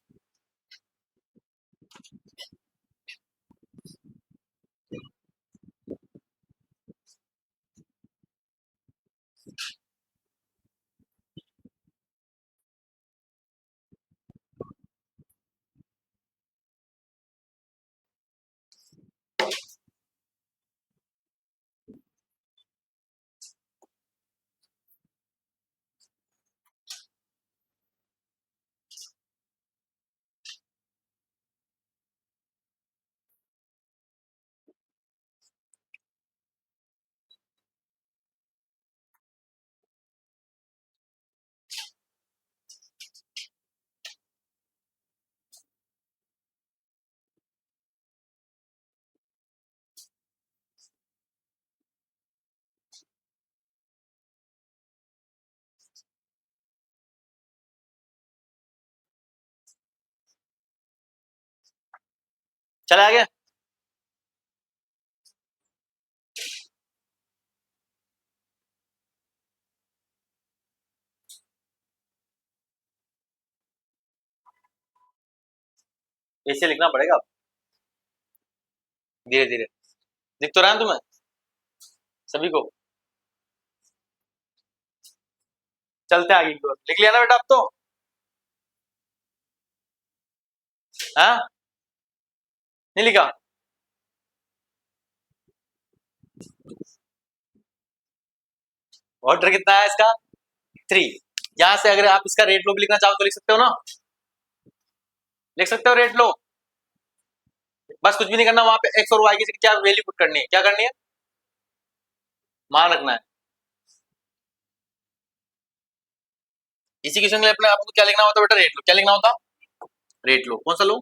चले आगे, ऐसे लिखना पड़ेगा धीरे धीरे, दिख तो रहा है तुम्हें सभी को? चलते आगे की ओर, लिख लिया ना बेटा अब तो? हाँ, नहीं लिखा? ऑर्डर कितना है इसका? 3। यहां से अगर आप इसका रेट लो भी लिखना चाहो तो लिख सकते हो ना, लिख सकते हो रेट लो, बस कुछ भी नहीं करना, वहां पे एक्स और वाई की क्या वैल्यू पुट करनी है, क्या करनी है, मान रखना है। इसी क्वेश्चन के लिए अपने आपको क्या लिखना होता बेटा? रेट लो। क्या लिखना होता? रेट लो। कौन सा लो?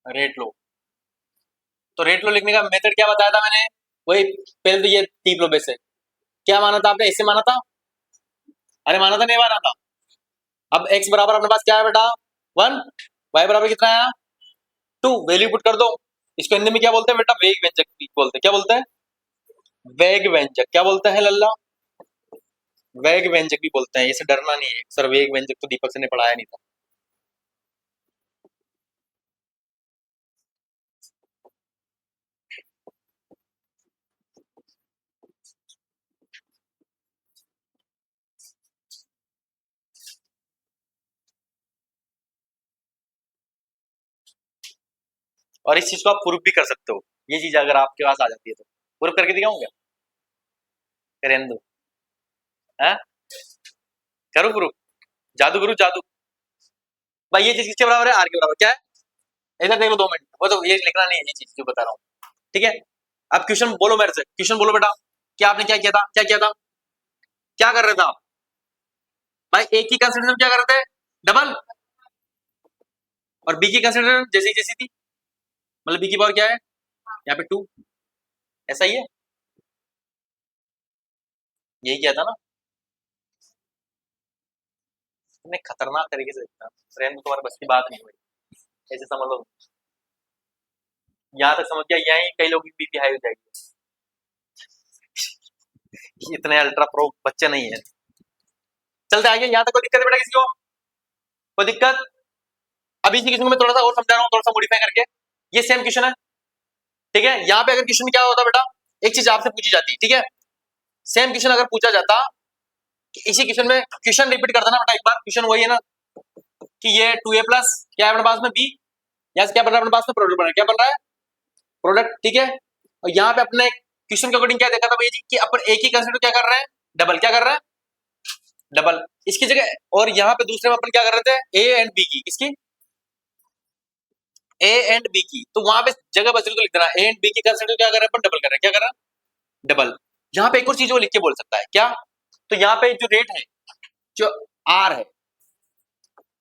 रेट लो। तो रेट लो लिखने का मेथड क्या बताया था मैंने? वही, पहले तो ये टीप लो बेसे, क्या माना था आपने? इससे माना था? अरे माना था नहीं माना था? अब x बराबर अपने पास क्या है बेटा? 1, y बराबर कितना है? 2, वैल्यू पुट कर दो। इसको हिंदी में क्या बोलते हैं बेटा? वेग व्यंजक बोलते हैं। क्या बोलते हैं? वेग व्यंजक। क्या बोलते हैं लल्ला? वेग व्यंजक भी बोलते हैं, इससे डरना नहीं है सर, वेग व्यंजक तो दीपक सर ने पढ़ाया नहीं था। और इस चीज को आप प्रूफ भी कर सकते हो, ये चीज अगर आपके पास आ जाती है तो प्रूफ करके दिखाऊंगा, करें दो, है करूँ प्रूफ? जादू करूँ जादू? भाई ये चीज किसके बराबर है? आर के बराबर। क्या है? इधर देख लो 2 मिनट, वो तो ये लिखना नहीं है, ये चीज जो बता रहा हूँ, ठीक है? अब क्वेश्चन बोलो मेरे से, क्वेश्चन बोलो बेटा, क्या आपने क्या किया था? क्या किया था? क्या कर रहे थे आप? भाई ए की कंसिडरेशन क्या कर रहे थे? डबल। और बी की कंसिडरेशन जैसी जैसी थी, मतलब बी की पावर क्या है यहाँ पे? 2। ऐसा ही है, यही किया था ना? इतने खतरनाक तरीके से लिखना, फ्रेंड तुम्हारे बस की बात नहीं हुई, ऐसे समझ लो, यहाँ तक समझ गया, यहीं कई लोगों की बीपी हाई हो जाएगी, इतने अल्ट्रा प्रो बच्चे नहीं है। चलते आगे, यहाँ तक कोई दिक्कत है बेटा किसी को? कोई दिक्कत? अभी इसी क्वेश्चन को मैं थोड़ा सा और समझा रहा हूँ, थोड़ा सा मॉडिफाई करके। ये सेम क्वेश्चन है, ठीक है? यहाँ पे अगर क्वेश्चन में क्या होता बेटा, एक चीज आपसे पूछी जाती है, ठीक है? सेम क्वेश्चन अगर पूछा जाता कि इसी क्वेश्चन में, क्वेश्चन रिपीट कर देना बेटा एक बार, क्वेश्चन वही है ना कि ये 2a प्लस क्या है अपने पास में? b, यहाँ से क्या बन रहा है अपने पास में, प्रोडक्ट बन रहा है, क्या बन रहा है, प्रोडक्ट, ठीक है। और यहाँ पे अपने क्वेश्चन के अकॉर्डिंग क्या देखा था भैया जी कि अपन एक ही कंसेप्ट क्या कर रहे हैं, डबल, क्या कर रहे हैं, डबल। इसकी जगह और यहाँ पे दूसरे में अपन क्या कर रहे थे, ए एंड बी की, किसकी, ए एंड बी की, तो वहां पे जगह बच रही तो लिख देना ए एंड बी की कंसेप्ट क्या कर रहे हैं अपन, डबल कर रहे हैं, क्या कर रहे हैं, डबल। यहाँ पे एक और चीज वो लिख के बोल सकता है क्या, तो यहाँ पे जो रेट है, जो आर है,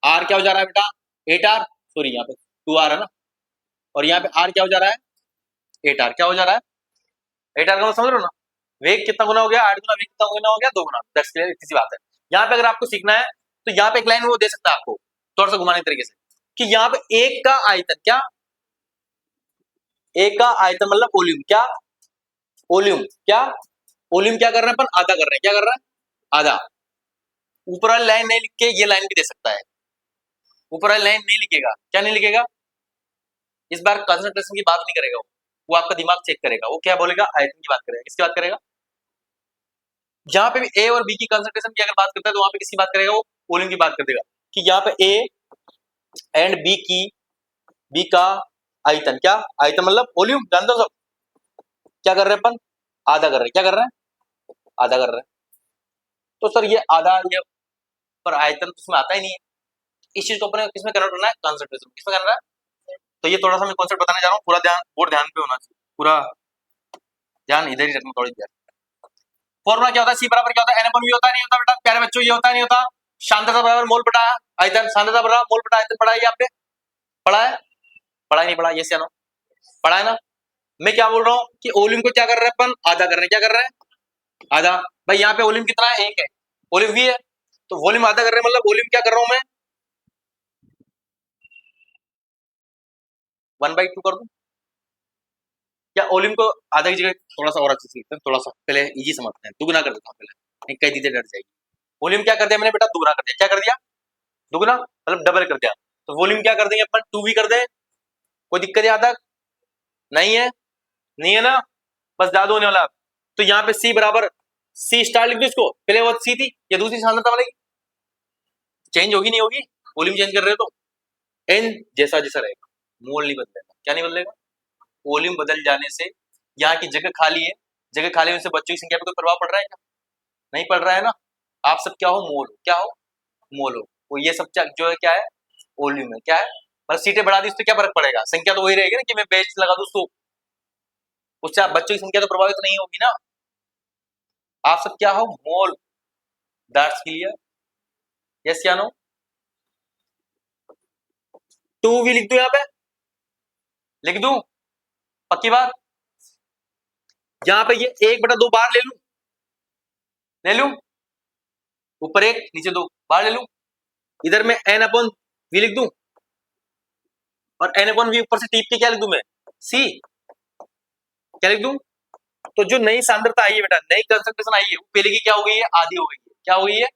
आर क्या हो जा रहा है बेटा, 8R, सॉरी यहाँ पे 2R है ना, और यहाँ पे आर क्या हो जा रहा है, 8R, क्या हो जा रहा है, 8R का समझ रहे हो ना, वेग कितना गुना हो गया, 8 गुना, वेग कितना गुना हो गया, 2 गुना, दैट्स क्लियर, इतनी सी बात है। यहाँ पे अगर आपको सीखना है तो यहाँ पे एक लाइन वो दे सकता है आपको थोड़ा सा घुमाने तरीके से, कि यहाँ पे एक का आयतन, क्या, एक का आयतन मतलब वॉल्यूम, क्या, वॉल्यूम, क्या, वॉल्यूम क्या कर रहे हैं अपन, आधा कर रहे हैं, क्या कर रहे हैं, आधा। ऊपर वाली लाइन नहीं लिख के ये लाइन भी दे सकता है, ऊपर वाली लाइन नहीं लिखेगा, क्या नहीं लिखेगा, इस बार कंसंट्रेशन की बात नहीं करेगा वो आपका दिमाग चेक करेगा, वो क्या बोलेगा, आयतन की बात करेगा, किसकी बात करेगा। जहां पे भी ए और बी की कंसंट्रेशन की अगर बात करता है तो वहां पे किसकी बात करेगा, वो वॉल्यूम की बात कर देगा, कि यहाँ पे ए एंड बी की, बी का आयतन, क्या, आयतन मतलब वॉल्यूम, जानते हो सब, क्या कर रहे हैं अपन, आधा कर रहे हैं, क्या कर रहे हैं, आधा कर रहे हैं। तो सर ये आधा, ये पर आयतन उसमें आता ही नहीं है, इस चीज को अपने किसमें कन्वर्ट करना है, कंसंट्रेशन, किसमें करना है। तो ये थोड़ा सा मैं कॉन्सेप्ट बताने जा रहा हूँ, पूरा ध्यान और ध्यान पे होना चाहिए, पूरा ध्यान इधर ही रखना, थोड़ी देर। फॉर्मूला क्या होता है, सी बराबर क्या होता है, N/V होता है, नहीं होता बेटा, प्यारे बच्चों, ये होता है नहीं होता, सांद्रता बराबर मोल बटा आयतन, सांद्रता बराबर मोल बटा आयतन, पढ़ा है ये आपने, पढ़ा है, पढ़ा नहीं पढ़ा, यस या नो, पढ़ा है ना। मैं क्या बोल रहा हूँ कि वॉल्यूम को क्या कर रहे हैं अपन, आधा कर रहे हैं, क्या कर रहे हैं, आधा। भाई यहाँ पे वॉल्यूम कितना है, एक है, वॉल्यूम V है, तो वॉल्यूम आधा कर रहे हैं, मतलब वॉल्यूम क्या कर रहा हूं मैं, 1/2 कर दूं, या वॉल्यूम को आधा की जगह थोड़ा सा और अच्छे से लिखते हैं, थोड़ा सा पहले इजी समझते हैं, दुगुना कर देता हूँ पहले, नहीं कई दीदी डर जाएगी। वॉल्यूम क्या कर दिया मैंने बेटा, दुगुना कर दिया, क्या कर दिया, दुगुना मतलब डबल कर दिया, तो वॉल्यूम क्या कर देंगे अपन, 2V कर दे, कोई दिक्कत यहाँ तक नहीं है, नहीं है ना, बस ज्यादा होने वाला। तो यहाँ पे C बराबर, C स्टार लिख दो इसको, पहले वो C थी, ये दूसरी सांद्रता वाली चेंज होगी नहीं होगी, वॉल्यूम चेंज कर रहे हो तो N जैसा जैसा रहेगा, मोल नहीं बदलेगा, क्या नहीं बदलेगा, वॉल्यूम बदल जाने से यहाँ की जगह खाली है, जगह खाली होने से बच्चों की संख्या पे कोई प्रभाव पड़ रहा है क्या, नहीं पड़ रहा है ना। आप सब क्या हो, मोल हो, क्या हो, मोल हो, वो ये सब जो है क्या है, वॉल्यूम है, क्या है, मतलब सीटें बढ़ा दी उससे क्या फर्क पड़ेगा, संख्या तो वही रहेगी ना, कि मैं बेंच लगा दूं तो उससे आप बच्चों की संख्या तो प्रभावित नहीं होगी ना। आप सब क्या हो, मोल, दैट्स क्लियर, यस या नो। 2V लिख दू, यहाँ पे लिख दू, पक्की बात। यहाँ पे ये 1/2 बार ले लू, ले लू, ऊपर 1 नीचे 2 बार ले लू, इधर में N/V लिख दूं, और N/V ऊपर से टीप के क्या लिख दूं मैं, C, क्या लिख दूं। तो जो नई सांद्रता आई है बेटा, नई कंसंट्रेशन आई है, वो पहले की क्या हो गई है, आधी हो गई है, क्या हो गई है,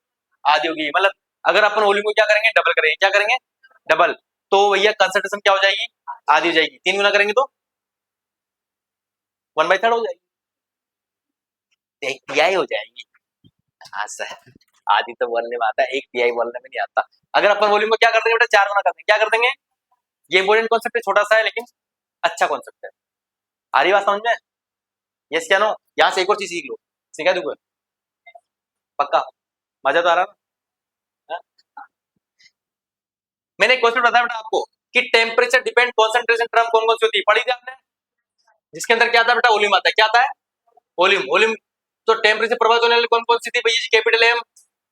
आधी हो गई है। मतलब अगर अपन वॉल्यूम को क्या करेंगे, डबल करेंगे, क्या करेंगे, डबल, तो भैया कंसंट्रेशन क्या हो जाएगी, आधी हो जाएगी, 3 गुना करेंगे तो 1/3 हो जाएगी, 1/3 हो जाएगी। हाँ सर, आधी तो बोलने में आता है, 1/3 बोलने में नहीं आता। अगर अपन वॉल्यूम को क्या कर देंगे बेटा, 4 गुना कर देंगे, क्या कर देंगे, ये इंपॉर्टेंट कॉन्सेप्ट है, छोटा सा है लेकिन अच्छा कॉन्सेप्ट है, आ रही बात समझ में, यस क्या नो। यहाँ से एक और चीज सीख लो, सिखा दूंगा पक्का, मजा तो आ रहा है ना। मैंने एक क्वेश्चन बताया बेटा आपको कि टेम्परेचर डिपेंड कॉन्सेंट्रेशन टर्म कौन कौन सी होती है, पढ़ी थी आपने, जिसके अंदर क्या आता है बेटा, वॉल्यूम आता है, क्या आता है, वॉल्यूम, वॉल्यूम। तो टेम्परेचर प्रभावित होने वाली कौन कौन सी थी भैया जी, कैपिटल एम,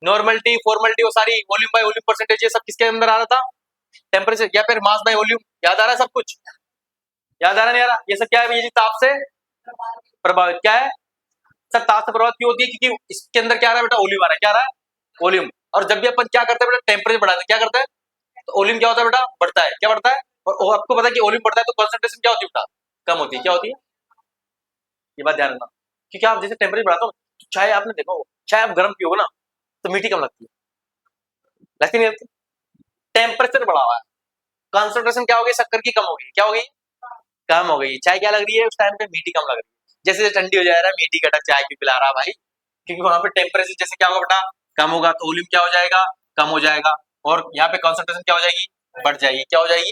नॉर्मलिटी, फॉर्मलिटी, वो सारी, वॉल्यूम बाय वॉल्यूम परसेंटेज, ये सब किसके अंदर आ रहा था, टेम्परेचर, या फिर मास बाय वॉल्यूम, याद आ रहा है सब कुछ, याद आ रहा नहीं आ रहा, ये सब क्या है भैया जी, ताप से प्रभावित, क्या है सर, ताप से प्रभावित क्यों होती है, क्योंकि इसके अंदर क्या आ रहा है बेटा, वॉल्यूम आ रहा है, क्या आ रहा है, वॉल्यूम। और जब भी अपन क्या करते हैं बेटा, टेम्परेचर बढ़ाते हैं, क्या करते हैं, तो वॉल्यूम क्या होता है बेटा, बढ़ता है, क्या बढ़ता है, और आपको पता है कि वॉल्यूम बढ़ता है तो कंसंट्रेशन क्या होती है बेटा, कम होती है, क्या होती है, ये बात ध्यान रखना। क्योंकि आप जैसे टेम्परेचर बढ़ाते हो, तो चाय आपने देखो, चाय आप गर्म पियोगे ना तो मीठी कम लगती है, लगती नहीं लगती, टेम्परेचर बढ़ा हुआ है, कंसंट्रेशन क्या हो गई, शक्कर की कम हो गई, क्या हो गई, कम हो गई, चाय क्या लग रही है उस टाइम पे, मीठी कम लग रही है। जैसे जैसे ठंडी हो जा रहा है, मीठी कटक चाय क्यों पिला रहा भाई, क्योंकि वहां पे टेम्परेचर जैसे क्या होगा बेटा, कम होगा, तो वॉल्यूम क्या हो जाएगा, कम हो जाएगा, और यहाँ पे कंसंट्रेशन क्या हो जाएगी, बढ़ जाएगी, क्या हो जाएगी,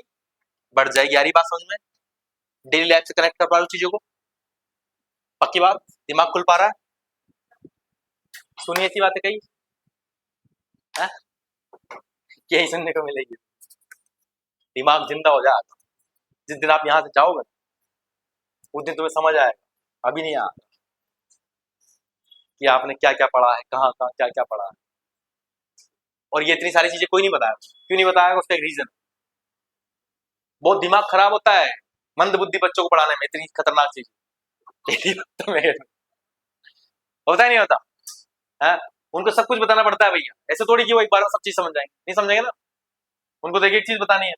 बढ़ जाएगी। यारी बात समझ में? डेली लाइफ से कनेक्ट कर पा रहे हो चीजों को? पक्की बात? दिमाग खुल पा रहा है? सुनिए ऐसी बातें कही है? यही सुनने को मिलेगी। दिमाग जिंदा हो जाएगा। जिस दिन आप यहाँ से जाओगे उस दिन तुम्हें समझ आएगा, अभी नहीं आया कि आपने क्या क्या पढ़ा है, कहाँ कहाँ क्या क्या पढ़ा है। और ये इतनी सारी चीजें कोई नहीं बताया। क्यों नहीं बताया? उसका एक रीजन, बहुत दिमाग खराब होता है मंद बुद्धि बच्चों को पढ़ाने में, इतनी खतरनाक चीज होता ही नहीं होता है। उनको सब कुछ बताना पड़ता है भैया, ऐसे थोड़ी कि वो एक बार में सब चीज समझ जाएंगे, नहीं समझेंगे ना। उनको तो एक एक चीज बतानी है।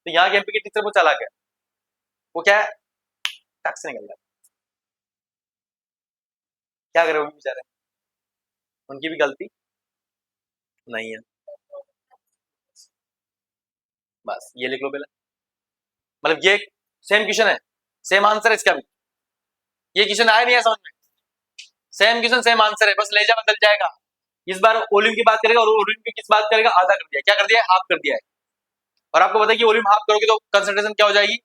तो यहाँ के एमपी के टीचर वो चालाक है, वो क्या है, टक से निकल जाए। क्या करे वो भी बेचारे, उनकी भी गलती नहीं है। बस ये लिख लो पहले, मतलब ये सेम क्वेश्चन है, सेम आंसर है इसका भी। ये क्वेश्चन आया नहीं है समझ में? सेम क्वेश्चन सेम आंसर है, बस लेजा बदल जाएगा। इस बार वॉल्यूम की बात करेगा और वॉल्यूम की किस बात करेगा, आधा कर दिया। क्या कर दिया? हाफ कर दिया है। और आपको पता है कि वॉल्यूम हाफ करोगे तो कंसंट्रेशन क्या हो जाएगी?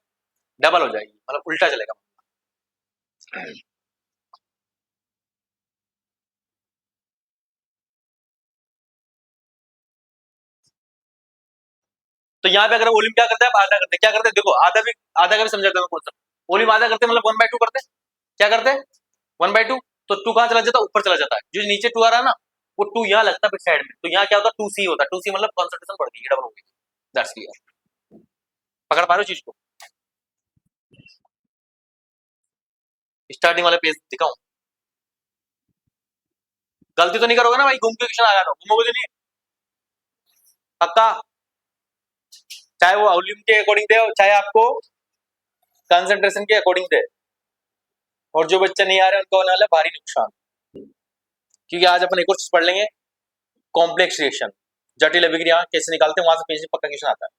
डबल हो जाएगी, मतलब उल्टा चलेगा। तो यहाँ पे अगर वॉल्यूम क्या करते हैं, आप आधा करते हैं। क्या करते हैं देखो, आधा का भी समझाता हूँ कॉन्सेप्ट। वॉल्यूम आधा करते हैं मतलब 1/2 करते हैं। क्या करते हैं? 1/2। तो 2 कहाँ चला जाता है? ऊपर चला जाता है। जो नीचे 2 आ रहा है ना, वो 2 यहाँ लगता है साइड में। तो यहाँ क्या होता है? 2C होता है। 2C मतलब कंसंट्रेशन बढ़ गई, डबल हो गई। That's clear. पकड़ पा रहे हो चीज को? स्टार्टिंग वाले पेज दिखाऊं? गलती तो नहीं करोगे ना भाई? घूम के क्वेश्चन आ रहा, घूमोगे तो नहीं? पक्का? चाहे वो वॉल्यूम के अकॉर्डिंग दे, चाहे आपको कंसंट्रेशन के अकॉर्डिंग दे। और जो बच्चे नहीं आ रहे उनको होने वाला है भारी नुकसान। क्योंकि आज अपन एक और चीज पढ़ लेंगे, कॉम्प्लेक्स रिएक्शन, जटिल अभिक्रिया कैसे निकालते हैं, वहां से पेज पक्का क्वेश्चन आता है।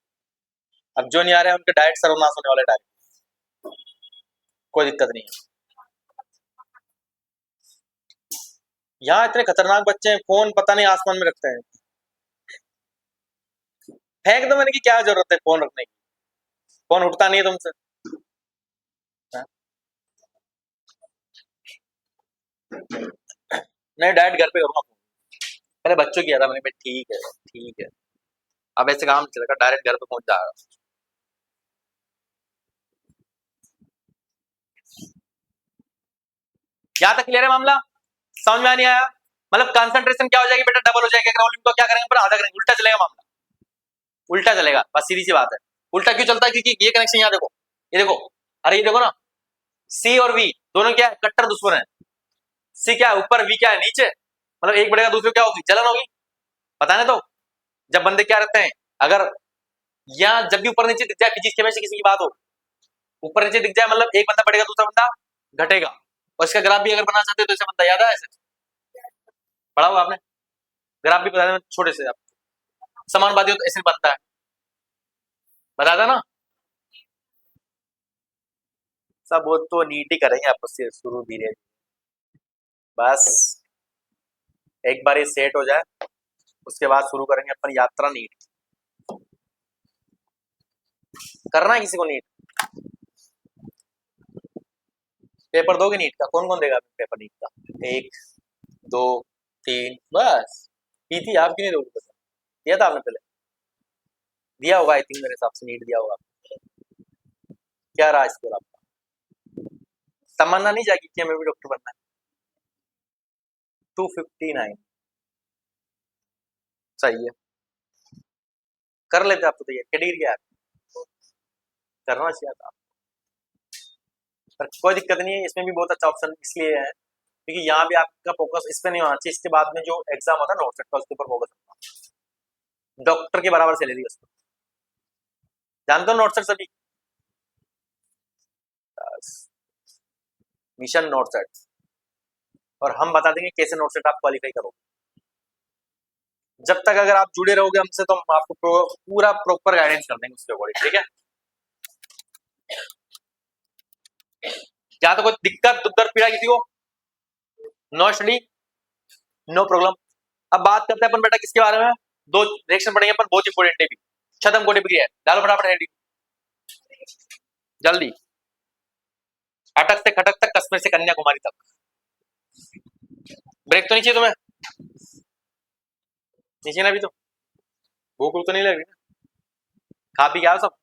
अब जो नहीं आ रहा है उनके डायरेक्ट सर्वनाश होने वाला है डायरेक्ट, कोई दिक्कत नहीं है। यहाँ इतने खतरनाक बच्चे हैं, फोन पता नहीं आसमान में रखते हैं। फेंक दो, मैंने की क्या जरूरत है फोन रखने की? फोन उठता नहीं है तुमसे। हाँ? नहीं, डायरेक्ट घर पे करूंगा फोन। पहले बच्चों किया था मैंने, भाई ठीक है ठीक है। अब ऐसे काम चलेगा, डायरेक्ट घर पे पहुंच जाएगा। यहाँ तक क्लियर है मामला? समझ में नहीं आया? मतलब कंसंट्रेशन क्या हो जाएगी बेटा? डबल हो जाएगी। अगर वॉल्यूम को क्या करेंगे पर आधा करेंगे, उल्टा चलेगा मामला, उल्टा चलेगा। बस सीधी सी बात है। उल्टा क्यों चलता है? क्योंकि ये कनेक्शन यहाँ देखो, ये देखो, अरे ये देखो ना, सी और वी दोनों क्या है? कट्टर दुश्मन है। सी क्या है ऊपर, वी क्या है नीचे। मतलब एक बढ़ेगा दूसरे क्या होगी? जलन होगी। पता नहीं। तो जब बंदे क्या रहते हैं, अगर यहाँ जब भी ऊपर नीचे दिख जाए, फिजिक्स केमिस्ट्री किसी की बात हो, ऊपर नीचे दिख जाए मतलब एक बंदा बढ़ेगा दूसरा बंदा घटेगा। और इसका ग्राफ भी अगर बनाना चाहते हो तो ऐसे बनता, याद है ऐसे पढ़ा हुआ आपने? ग्राफ भी बता दें छोटे से, आप समानुपाती हो तो ऐसे बनता है, बता था ना। सब वो तो नीट ही करेंगे आपस से शुरू धीरे। बस एक बार ये सेट हो जाए उसके बाद शुरू करेंगे अपन यात्रा नीट। करना है किसी को नीट? पेपर दोगे नीट का? कौन कौन देगा पेपर नीट का? 1 2 3 बस। की थी आप, क्यों नहीं दोगे पेपर? दिया था आपने पहले? दिया होगा आई थिंक, मेरे हिसाब से नीट दिया होगा। क्या रहा स्कोर आपका? तमन्ना नहीं जागी कि हमें भी डॉक्टर बनना है? 259। सही है, कर लेते आप तो। तैयार कैटेगरी क्या है? करना चाहिए था, पर कोई दिक्कत नहीं है। इसमें भी बहुत अच्छा ऑप्शन इसलिए है क्योंकि यहाँ भी आपका फोकस इस पे नहीं होना चाहिए। इसके बाद में जो एग्जाम होता है नॉट सेट का, उसके ऊपर फोकस होगा। डॉक्टर के बराबर सैलरी उसको, जानते हो नॉट सेट सभी? मिशन नॉट सेट, और हम बता देंगे कैसे नॉट सेट आप क्वालिफाई करोगे। जब तक अगर आप जुड़े रहोगे हमसे तो हम आपको पूरा प्रॉपर गाइडेंस कर देंगे उसके अकॉर्डिंग, ठीक है? क्या तो कोई दिक्कत दुर्दर पीड़ा किसी को? No study no problem. अब बात करते हैं अपन बेटा किसके बारे में? दो रिएक्शन पढ़ेंगे अपन, बहुत इंपॉर्टेंट है भी। छदम कोटि है, डालो फटाफट हेडिंग। जल्दी, अटक से खटक तक, कश्मीर से कन्याकुमारी तक। ब्रेक तो नहीं चाहिए तुम्हें? नीचे ना, अभी तो भूख तो नहीं लग रही ना? खा पी के आओ सब।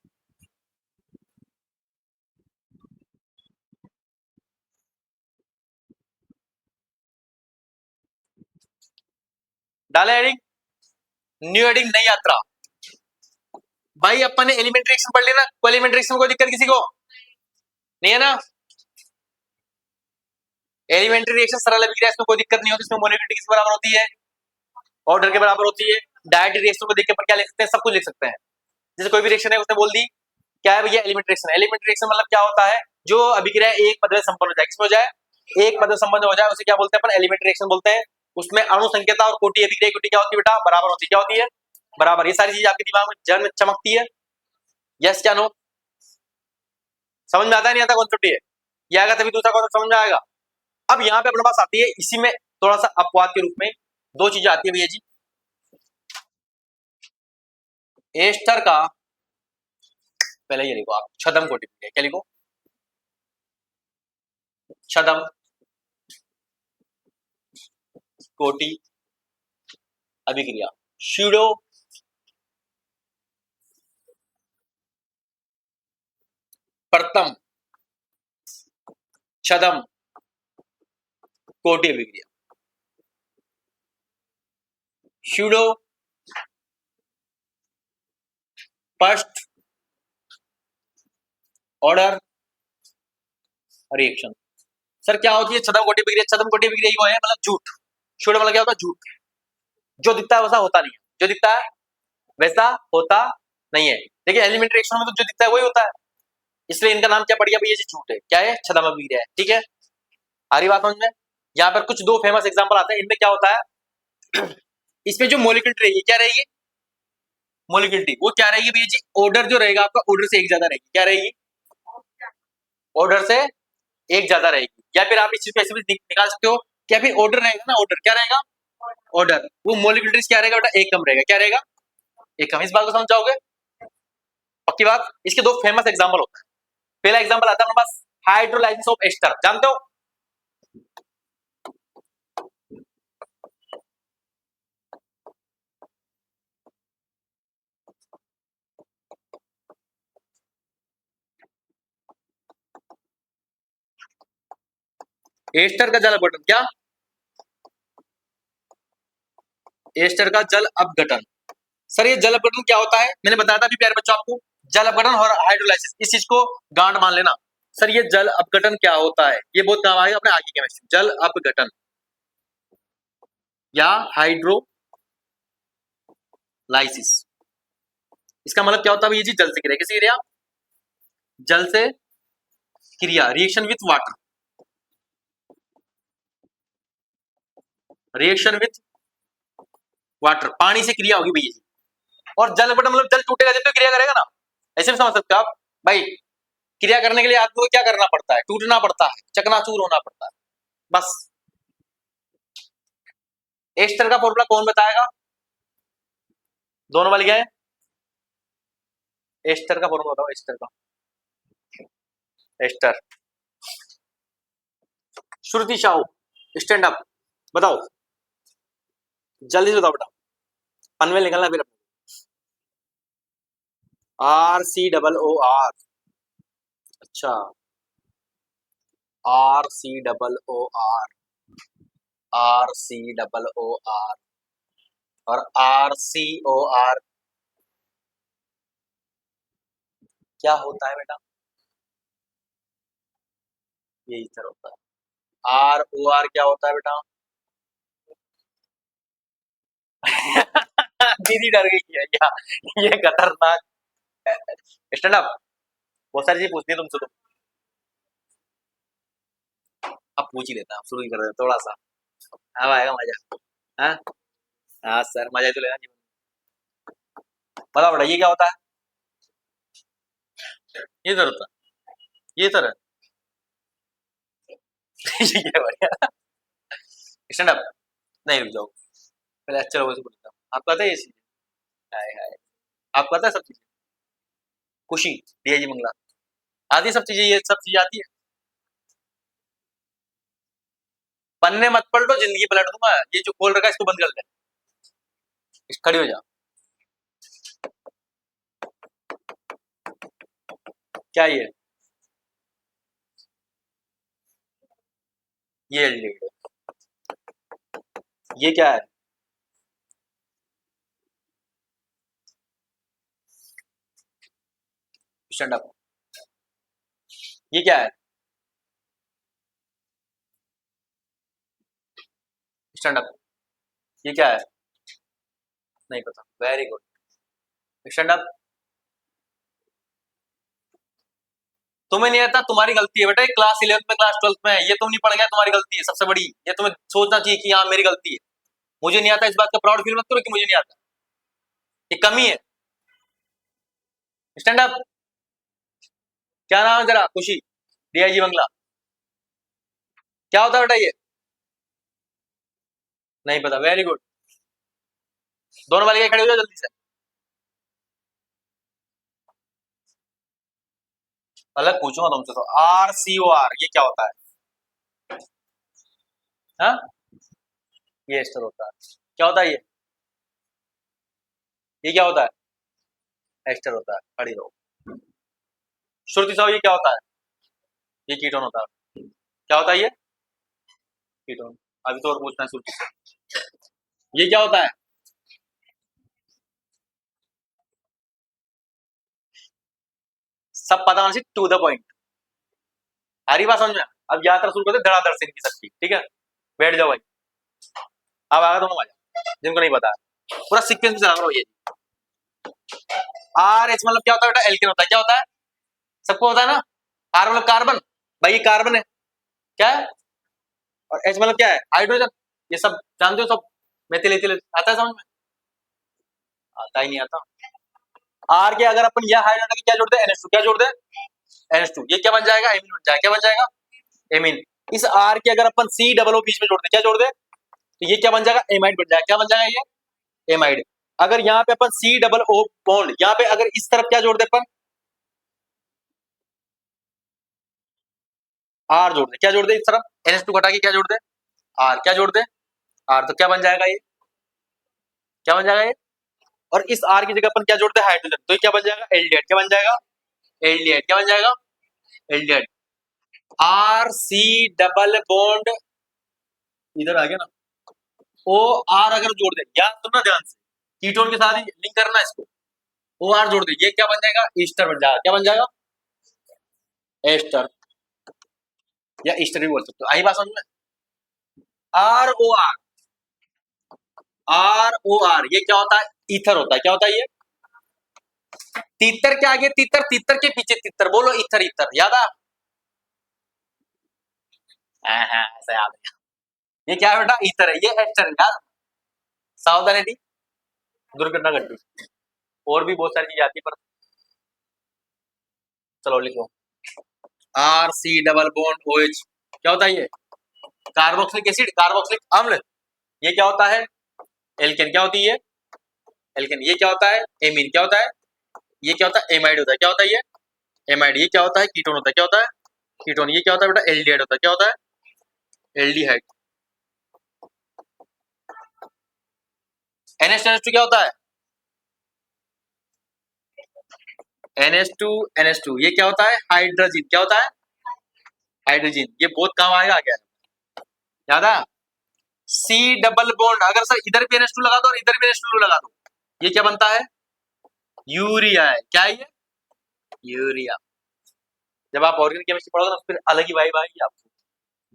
डाले हेडिंग, न्यू हेडिंग, नई यात्रा। भाई अपन ने एलिमेंट्री रिएक्शन पढ़ लेना, कोई एलिमेंट्री रिएक्शन कोई दिक्कत किसी को नहीं है ना? एलिमेंट्री रिएक्शन सरल अभिक्रिया, इसमें कोई दिक्कत नहीं होती, इसमें मोलिकुलरिटी किस बराबर होती है? ऑर्डर के बराबर होती है। डायरेक्ट रिएक्शन को देख के अपन क्या लिख सकते हैं? सब कुछ लिख सकते हैं। जैसे कोई भी रिएक्शन है, उसने बोल दी क्या है भैया, एलिमेंट्री रिएक्शन। एलिमेंट्री रिएक्शन मतलब क्या होता है? जो अभिक्रिया एक पद में संपन्न हो जाए, किसमें हो जाए? एक पद में संपन्न हो जाए, उसे क्या बोलते हैं अपन? एलिमेंट्री रिएक्शन बोलते हैं। उसमें अणु संकेता और कोटि अभिक्रिया, कोटि क्या होती है बेटा? बराबर होती है। क्या होती है? बराबर। ये सारी चीजें आपके दिमाग में जन्म चमकती है। यस क्या नो? समझ में आता है नहीं आता कॉन्सेप्ट? ये आएगा तभी दूसरा कॉन्सेप्ट समझ में आएगा। अब यहाँ पे अपने पास आती है, इसी में थोड़ा सा अपवाद के रूप में दो चीजें आती है भैया जी। एस्टर का पहले ये लिखो आप, छदम कोटि अभिक्रिया। क्या लिखो? छदम कोटि अभिक्रिया, सूडो प्रथम छदम कोटि अभिक्रिया, pseudo first order reaction. Sir क्या होती है छदम कोटि अभिक्रिया? छदम कोटि अभिक्रिया वो है मतलब झूठ। सूडो मतलब क्या होता है? झूठ। जो दिखता है वैसा होता नहीं है, जो दिखता है वैसा होता नहीं है। देखिए एलिमेंट्री रिएक्शन में तो जो दिखता है वही होता है, इसलिए इनका नाम क्या पड़ गया भैया जी? झूठ है। क्या है? छदम अभिक्रिया है। ठीक है, आ रही बात समझ में? यहाँ पर कुछ दो फेमस एग्जांपल आते हैं, इनमें क्या होता है इसमें जो मोलिकुलरिटी रहेगी, क्या रहेगी? मोलिकुलरिटी वो क्या रहेगी भैया जी? ऑर्डर जो रहेगा आपका, ऑर्डर से एक ज्यादा रहेगी। क्या रहेगी? ऑर्डर से एक ज्यादा रहेगी। या फिर आप इस चीज को ऐसे भी निकाल सकते हो, क्या फिर ऑर्डर रहेगा ना, ऑर्डर क्या रहेगा? ऑर्डर वो मोलिकुलरिटी क्या रहेगा बेटा? एक कम रहेगा। क्या रहेगा? एक कम। इस बात को समझ जाओगे? पक्की बात। इसके दो फेमस एग्जांपल होते हैं। पहला एग्जांपल आता है हमारे पास, हाइड्रोलाइसिस ऑफ एस्टर। जानते हो? एस्टर का जल अपघटन। क्या? एस्टर का जल अपघटन। सर ये जल अपघटन क्या होता है? मैंने बताया था अभी प्यारे बच्चों आपको, जल अपघटन और हाइड्रोलाइसिस, इस चीज को गांठ मान लेना। सर ये जल अपघटन क्या होता है? ये बहुत काम आएगा अपने आगे केमिस्ट्री। जल अपघटन या हाइड्रोलाइसिस, इसका मतलब क्या होता है ये जी? जल से क्रिया। किसी क्रिया? जल से क्रिया, reaction with water, reaction with water, पानी से क्रिया होगी भैया जी। और जल अपघटन मतलब जल टूटेगा जब तो क्रिया करेगा ना, ऐसे भी समझ सकते हो आप भाई। क्रिया करने के लिए आदमी को क्या करना पड़ता है? टूटना पड़ता है, चकनाचूर होना पड़ता है, बस। एस्टर का फॉर्मूला कौन बताएगा? दोनों वाले क्या है? एस्टर का फॉर्मूला बताओ, एस्टर का। Ester, Shruti Sahu, stand up, बताओ जल्दी से बताओ बेटा, पनवेल निकलना फिर। R C double O R, अच्छा, R C double O R, R C double O R और आर सी ओ आर क्या होता है बेटा? ये इधर होता है। आर ओ आर क्या होता है बेटा? दीदी डर गई है क्या? ये खतरनाक। स्टैंड अप, बहुत सारी चीज पूछती है तुमसे तो। अब पूछ ही लेता, शुरू ही कर देता थोड़ा सा, अब आएगा मजा। हाँ हाँ सर, मजा ही तो लेना जीवन में। बताओ बेटा ये क्या होता है? ये सर होता है, ये सर है। ये बढ़िया। स्टैंड अप, नहीं रुक जाओ, पहले अच्छा लोगों से पूछता हूँ, आपको पता है ये चीज? हाय हाय, आपको पता है सब चीजें? खुशी, डीआईजी मंगला, आती है सब चीजें, ये सब चीजें आती है। पन्ने मत पलटो, जिंदगी पलट दूंगा। ये जो खोल रखा है इसको बंद कर दे, खड़ी हो जा। क्या ये एलडीडी, ये क्या है? स्टैंड अप, ये क्या है? स्टैंड अप, ये क्या है? नहीं पता, वेरी गुड। स्टैंड अप, तुम्हें नहीं आता, तुम्हारी गलती है बेटा। क्लास 11th में, क्लास 12th में, ये तुम नहीं पढ़ गए, तुम्हारी गलती है सबसे बड़ी। ये तुम्हें सोचना चाहिए कि हाँ मेरी गलती है, मुझे नहीं आता। इस बात का प्राउड फील मत करो कि मुझे नहीं आता, ये कमी है। स्टैंड अप, क्या नाम है तेरा? खुशी, डीआईजी बंगला। क्या होता है बेटा ये? नहीं पता, वेरी गुड। दोनों वाले खड़े हो जाओ जल्दी से। अलग पूछूंगा तुमसे तो। RCOR ये क्या होता है? हाँ, ये एस्टर होता है। क्या होता है ये क्या होता है? एस्टर होता है, खड़ी रहो। श्रुति साहब, ये क्या होता है? ये कीटोन होता है। क्या होता है ये? कीटोन। अभी तो और पूछना है श्रुति से, ये क्या होता है? सब पता होना चाहिए, टू द पॉइंट। हरी बात समझ में। अब यात्रा शुरू करते धड़ाधड़ से इनकी सबकी, ठीक है? बैठ जाओ भाई। अब आगे तुम आ जाओ जिनको नहीं पता है, पूरा सीक्वेंस में चला करो ये। आर एच मतलब क्या होता है बेटा? एल्केन होता है। क्या होता है? सबको होता है ना। आर मतलब कार्बन, भाई ये कार्बन है। क्या है? और एच मतलब क्या है? हाइड्रोजन। ये सब जानते हो सब। मेथिल एथिल आता है समझ में? आता ही नहीं आता। आर के अगर अपन यह हाइड्रोजन क्या जोड़ते हैं? NH2। क्या जोड़ते हैं? NH2। ये क्या बन जाएगा? एमीन बन जाएगा। क्या बन जाएगा? एमीन। इस आर के अगर अपन सी डबल ओ बीच में जोड़ते, क्या जोड़ दे, तो ये क्या बन जाएगा? एमाइड बन जाएगा। क्या बन जाएगा ये? एमाइड। अगर यहाँ पे अपन सी डबल ओ बॉन्ड, यहाँ पे अगर इस तरफ क्या जोड़ दे अपन? आर जोड़ दे। क्या जोड़ दे इस तरफ? NH2 घटा के क्या जोड़ दे? आर। क्या जोड़ दे? आर। तो क्या बन जाएगा ये? क्या बन जाएगा ये? और इस आर की जगह अपन क्या जोड़ते हैं? हाइड्रोजन। तो ये क्या बन जाएगा? एल्डिहाइड। क्या बन जाएगा? एल्डिहाइड। क्या बन जाएगा? Aldehyde. R C double bond इधर आ गया ना। ओ आर अगर जोड़ दे, याद सुनना ध्यान से, कीटोन के साथ ही लिंक करना इसको। ओ आर जोड़ दे, ये क्या बन जाएगा? ईस्टर बन जाएगा। क्या बन जाएगा? एस्टर, या ईस्टर भी बोल सकते हो। आई बात समझ में? R O R, R O R ये क्या होता है? ईथर होता है। क्या होता है ये? तीतर के आगे तीतर, तीतर के पीछे तीतर। बोलो ईथर, ईथर याद आ? ऐसा याद है। ये क्या है बेटा? ईथर है। ये एस्टर है याद। सावधानी, दुर्घटना घटी। और भी बहुत सारी चीजें आती है पर चलो लिखो। R C double bond O H, क्या होता है ये? कार्बोक्सिलिक एसिड, कार्बोक्सिलिक अम्ल। ये क्या होता है? एल्केन। क्या होती है? एल्केन। ये क्या होता है? एमीन। क्या होता है? ये क्या होता है? एमाइड होता है। क्या होता है ये? एमाइड। ये क्या होता है? कीटोन होता है। क्या होता है? कीटोन। ये क्या होता है बेटा? एल्डिहाइड होता है। क्या होता है? एल्डिहाइड। NH2 क्या होता है? NH2 ये क्या होता है? हाइड्रोजन। क्या होता है? हाइड्रोजन। ये बहुत काम आएगा क्या? याद है? सी डबल बॉन्ड, अगर सर इधर भी NH2 लगा दो और इधर भी NH2 लगा दो, ये क्या बनता है? यूरिया है। क्या है ये? यूरिया। जब आप ऑर्गेनिक केमिस्ट्री पढ़ोगे ना फिर अलग ही वाइब आएगी आपको।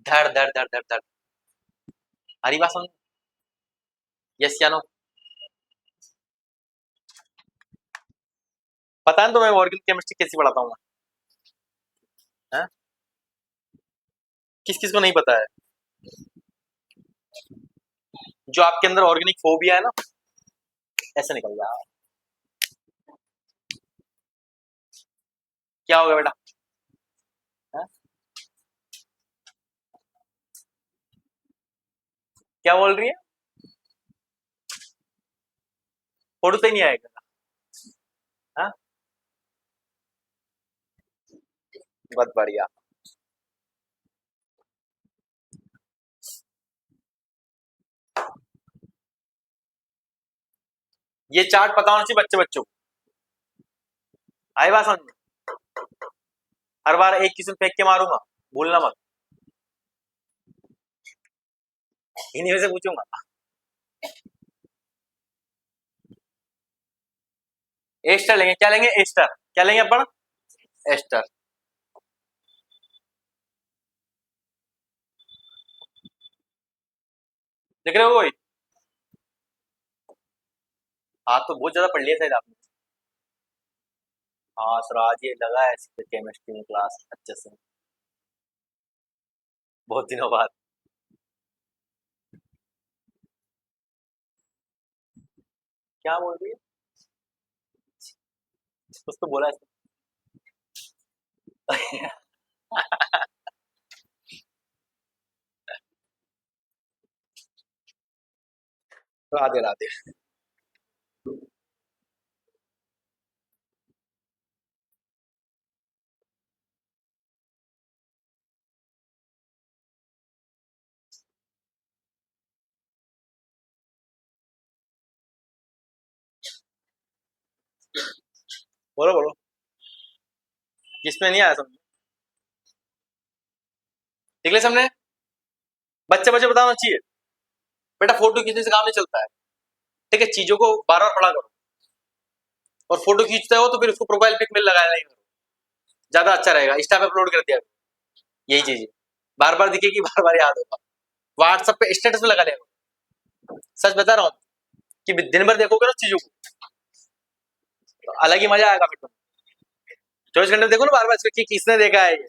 धड़ धड़ धड़ धड़ धड़। हरी बात समझ? यस या नो? पता है तो मैं ऑर्गेनिक केमिस्ट्री कैसी पढ़ाता हूँ? किस किस को नहीं पता है? जो आपके अंदर ऑर्गेनिक फोबिया है ना, ऐसे निकल जाए। क्या होगा बेटा? है? क्या बोल रही है? फोटो से ही नहीं आएगा। हाँ? बहुत बढ़िया। ये चार्ट पता होना चाहिए बच्चे बच्चों को। आई बात समझ में? हर बार एक किस्म फेंक के मारूंगा, भूलना मत। इन्हीं में से पूछूंगा। एस्टर लेंगे, क्या लेंगे? एस्टर। क्या लेंगे अपन? एस्टर। देख रहे हो कोई? हाँ तो बहुत ज्यादा पढ़ लिया शायद आपने। हाँ सर, आज ये लगा है केमिस्ट्री में क्लास अच्छे से, बहुत दिनों बाद। क्या बोल रही है? कुछ तो बोला है। राधे राधे। बोलो बोलो। किसमें नहीं आया समझ? देख ले सामने। बच्चे बच्चे बताना चाहिए। बेटा फोटो खींचने से काम नहीं चलता है। ठीक है, चीजों को बार बार पढ़ा करो। और फोटो खींचते हो तो फिर उसको प्रोफाइल पिक में लगाया नहीं करो, ज्यादा अच्छा रहेगा। इंस्टा पे अपलोड कर दिया करो। यही चीज है, बार बार दिखेगी, बार बार याद होगा। व्हाट्सएप पे स्टेटस में लगा देगा। सच बता रहा हूँ कि दिन भर देखोगे ना चीजों को, तो अलग ही मजा आएगा फिर तुम। 24 घंटे में देखो ना बार बार कि किसने देखा है ये।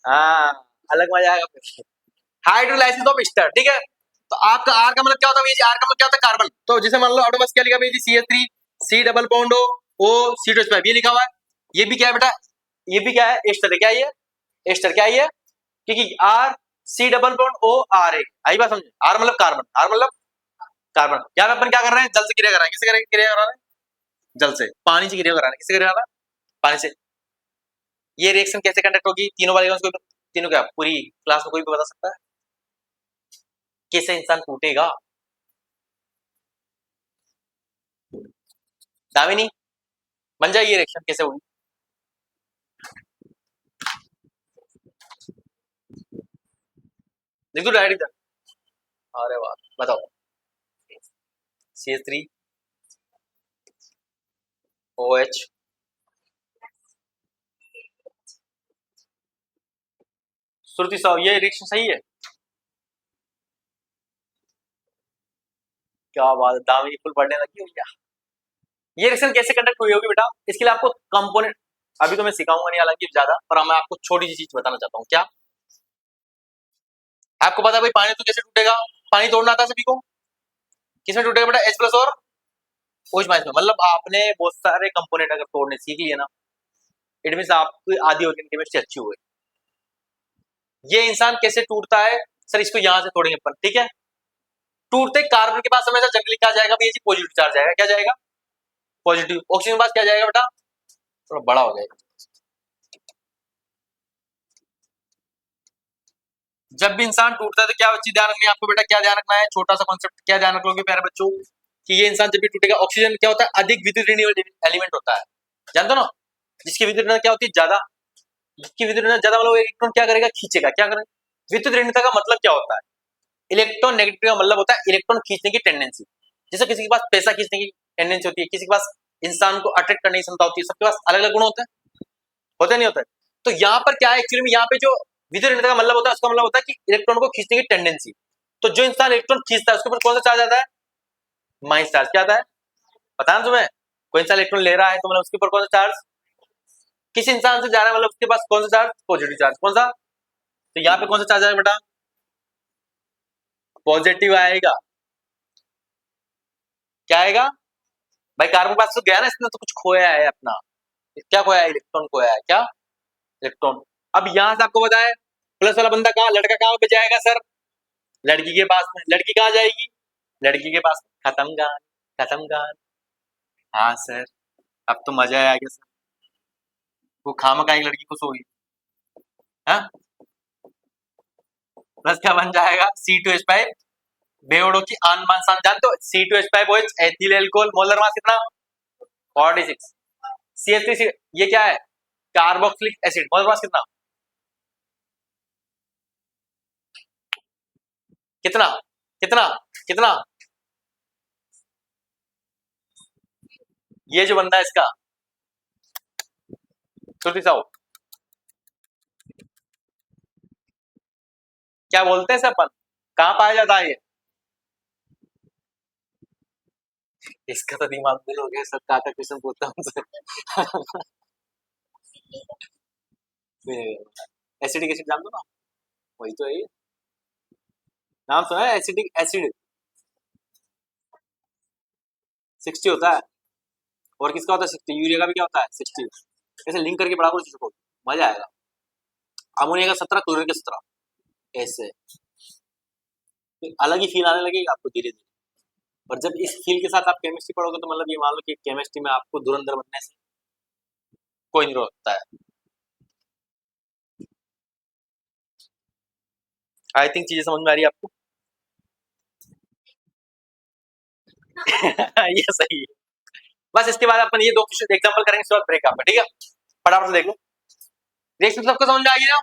हाँ, अलग मजा आएगा फिर। हाइड्रोलाइसिस ऑफ स्टार, ठीक है। तो आपका आर का मतलब क्या होता है? आर का मतलब क्या होता है? कार्बन। तो जैसे मान लो ऑटोमस क्या लिखा है? CH3 C double bond O C2H5, ये लिखा हुआ है। ये भी क्या है बेटा? ये भी क्या है? एस्टर है। क्या ये? एस्टर। क्या ये? क्योंकि R C double bond O R है। आई बात समझे? आर मतलब कार्बन, आर मतलब कार्बन। यहाँ पे अपन क्या कर रहे हैं? जल से क्रिया कर रहे हैं। किससे क्रिया कर रहे हैं? जल से। पानी से क्रिया कर रहे हैं। किससे क्रिया कर रहा है? पानी से। ये रिएक्शन कैसे कंडक्ट होगी? तीनों वाले तीनों क्या पूरी क्लास में कोई भी बता सकता है? कैसे इंसान टूटेगा? दामिनी, बन जाएगी रिएक्शन कैसे होगी? लिख दो डायरेक्ट इधर। अरे वाह, बताओ। CH3 OH। श्रुति साहब, ये रिएक्शन सही है? क्या बात है, दामिनी फुल पढ़ने लगी भैया। ये रिएक्शन कैसे कंडक्ट हुई होगी बेटा? इसके लिए आपको कंपोनेंट अभी तो मैं सिखाऊंगा नहीं हालांकि ज्यादा, पर मैं आपको छोटी सी चीज बताना चाहता हूँ। क्या आपको पता है भाई पानी तो कैसे टूटेगा? पानी तोड़ना आता है सभी को। किसमें टूटेगा बेटा? H+ और OH माइनस में। मतलब आपने बहुत सारे कंपोनेंट अगर तोड़ने सीख लिए ना, इट मीन आपकी आधी ऑर्गेनिक केमिस्ट्री अच्छी हुई। ये इंसान कैसे टूटता है? सर इसको यहां से तोड़ेंगे अपन, ठीक है। टूटते कार्बन के पास हमेशा जनरली क्या जाएगा भैया जी? पॉजिटिव चार्ज जाएगा। क्या जाएगा? पॉजिटिव। ऑक्सीजन के पास क्या जाएगा बेटा? थोड़ा बड़ा हो जाएगा। जब भी इंसान टूटता है तो क्या चीज ध्यान रखनी है आपको बेटा? क्या ध्यान रखना है? छोटा सा कॉन्सेप्ट क्या ध्यान रखोगे प्यारे बच्चों? कि ये इंसान जब भी टूटेगा, ऑक्सीजन क्या होता है? अधिक विद्युत ऋणात्मक एलिमेंट होता है, जानते हो ना? जिसकी विद्युत ऋणात्मक क्या होती है? ज्यादा। जिसकी विद्युत ऋणात्मक ज्यादा मतलब इलेक्ट्रॉन क्या करेगा? खींचेगा। क्या करेगा? विद्युत ऋणात्मक का मतलब क्या होता है? इलेक्ट्रॉन नेगेटिव का मतलब होता है इलेक्ट्रॉन खींचने की टेंडेंसी। जैसे किसी के पास पैसा खींचने की टेंडेंसी होती है, किसी के पास इंसान को अट्रैक्ट करने की क्षमता होती है, सबके पास अलग अलग गुण होते हैं। होते नहीं होते? तो यहाँ पर क्या है एक्चुअली में? यहाँ पे जो विद्युत ऋणात्मक का मतलब होता है, उसका मतलब होता है कि इलेक्ट्रॉन को खींचने की टेंडेंसी। तो जो इंसान इलेक्ट्रॉन खींचता है उसके ऊपर कौन सा चार्ज आता है? Minus charge. क्या आता है पता है तुम्हें? कोई इंसान इलेक्ट्रॉन ले रहा है तो मतलब उसके ऊपर कौन सा चार्ज? किस इंसान से जा रहा है मतलब उसके पास कौन सा चार्ज? Positive charge. कौन सा? तो यहाँ पे कौन सा चार्ज आएगा बेटा? पॉजिटिव आएगा। क्या आएगा भाई? कार्बन पास तो गया ना, इसने तो कुछ खोया है अपना। क्या खोया है? इलेक्ट्रॉन खोया है। क्या? इलेक्ट्रॉन। अब यहां से आपको पता है प्लस वाला बंदा कहाँ, लड़का कहाँ पे जाएगा सर? लड़की के पास में। लड़की कहाँ जाएगी? लड़की के पास। खत्म गान, खत्म गान। हाँ सर, अब तो मजा आ गया सर। वो खामखा एक लड़की को सोई। हाँ, प्लस क्या बन जाएगा C2H5 बेवड़ो की आन मान शान जानते हो C2H5OH ethyl alcohol molar mass कितना 46 CH3 ये क्या है कार्बोक्सिलिक एसिड मोलर मास कितना कितना कितना कितना ये जो बंदा है इसका श्रुति साहू क्या बोलते हैं सब अपन कहाँ पाया जाता है ये इसका तो दिमाग फेल हो गया सर का क्वेश्चन पूछता हूँ सर एसिडिक एसिड जान दो ना वही तो है ये नाम सुना है एसिडिक एसिड 60 होता है और किसका होता है 60 यूरिया का भी क्या होता है 60 ऐसे लिंक करके पढ़ा करो चीजों को मजा आएगा अमोनिया का 17 क्लोरीन का 17 ऐसे फिर अलग ही फील आने लगेगा आपको धीरे धीरे और जब इस फील के साथ आप केमिस्ट्री पढ़ोगे तो मतलब ये मान लो कि केमिस्ट्री में आपको धुरंधर बनने से कोई नहीं रोकता है आई थिंक चीजें समझ में आ रही है आपको ये सही है बस इसके बाद अपन ये दो क्वेश्चन एग्जांपल करेंगे उसके बाद ब्रेक आपका ठीक है फटाफट से देख लो रिएक्शन सबको समझ में आ गया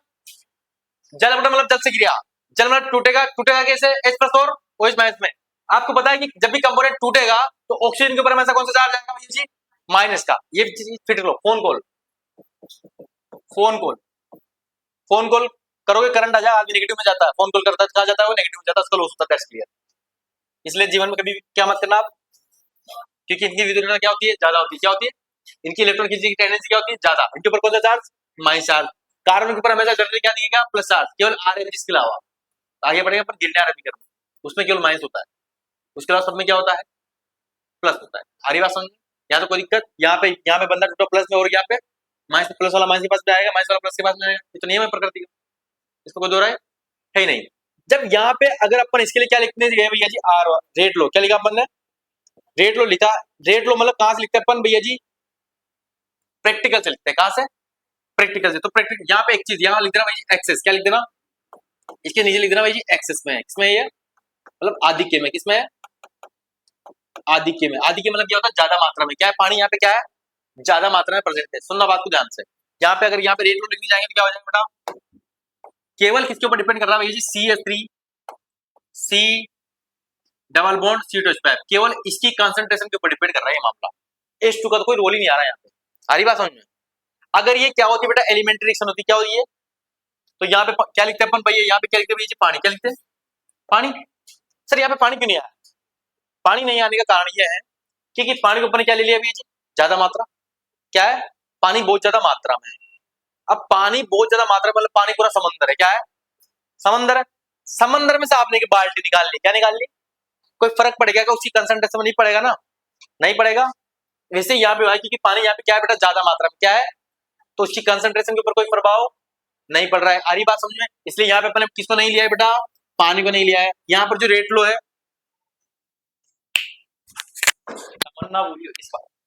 जल बटा मतलब जल से क्रिया जल मतलब टूटेगा टूटेगा कैसे H प्लस और OH माइनस में आपको पता है कि जब भी कंपोनेंट टूटेगा तो ऑक्सीजन के ऊपर हमेशा कौन सा चार्ज आएगा भैया जी माइनस का ये चीज फिट लो phone call phone call phone call करोगे करंट आ जाए आदमी नेगेटिव में जाता है फोन कॉल करता है कहा जाता है वो नेगेटिव में जाता है उसका लॉस होता है दैट्स क्लियर इसलिए जीवन में कभी भी क्या मत करना आप क्योंकि इनकी विद्युत क्या होती है ज्यादा होती है क्या होती है इनकी इलेक्ट्रॉन खींचने की टेंडेंसी क्या होती है ज्यादा इनके ऊपर कौन सा चार्ज माइनस चार्ज कार्बन के ऊपर हमेशा जनरली क्या दिएगा प्लस चार्ज केवल आर इसके अलावा आगे बढ़ेगा पर गिरने आर करना उसमें केवल माइनस होता है उसके अलावा सब में क्या होता है प्लस होता है आरी बात समझ यहाँ तो कोई दिक्कत यहाँ पे बंदा टूटा प्लस में और यहाँ पे माइनस प्लस वाला माइनस के पास में आएगा माइनस वाला प्लस के पास में आएगा ये तो नियम है प्रकृति का इसको कोई दो रहा है ही नहीं जब यहाँ पे अगर अपन इसके लिए क्या लिखने गए भैया जी आर रेट लो क्या लिखा अपन ने रेट लो लिखा रेट लो मतलब कहां से लिखते हैं अपन भैया जी प्रैक्टिकल से लिखते हैं कहां से प्रैक्टिकल से तो प्रैक्टिकल यहाँ पे एक चीज यहाँ लिख देना भाई जी एक्सेस क्या लिख देना इसके नीचे लिख देना भाई जी एक्सेस में किसमें ये मतलब आधिक्य में किसमें आधिक्य में आधिक्य मतलब क्या होता है ज्यादा मात्रा में क्या है पानी यहाँ पे क्या है ज्यादा मात्रा में प्रेजेंट है सुनना बात को ध्यान से यहाँ पे अगर यहाँ पे रेट लो लिखने जाएंगे तो क्या हो जाएगा बेटा केवल किसके ऊपर डिपेंड कर रहा है भैया जी CH3 C double bond C2H5 केवल इसकी कंसंट्रेशन के ऊपर डिपेंड कर रहा है ये मामला H2 का तो कोई रोल ही नहीं आ रहा है यहाँ पे आ रही बात समझ में अगर ये क्या होती है बेटा एलिमेंट्री रिएक्शन होती क्या होती है तो यहाँ पे क्या लिखते हैं अपन भैया यहाँ पे क्या लिखते हैं भैया पानी क्या लिखते हैं पानी सर यहाँ पे पानी क्यों नहीं आया पानी नहीं आने का कारण यह है क्योंकि पानी के ऊपर क्या ले लिया भैया जी ज्यादा मात्रा क्या है पानी बहुत ज्यादा मात्रा में है अब पानी बहुत ज्यादा मात्रा में मतलब पानी पूरा समंदर है क्या है समंदर है समंदर में से आपने एक बाल्टी निकाल ली क्या निकाल ली कोई फर्क पड़ेगा क्या उसकी कंसंट्रेशन में नहीं पड़ेगा ना नहीं पड़ेगा वैसे यहाँ पे क्योंकि पानी यहाँ पे क्या है बेटा ज्यादा मात्रा में क्या है तो उसकी कंसंट्रेशन के ऊपर कोई प्रभाव नहीं पड़ रहा है आ रही बात समझ में इसलिए यहाँ पे अपने किसको नहीं लिया है बेटा पानी को नहीं लिया है यहाँ पर जो रेट लो है तमन्ना बोलियो इस बात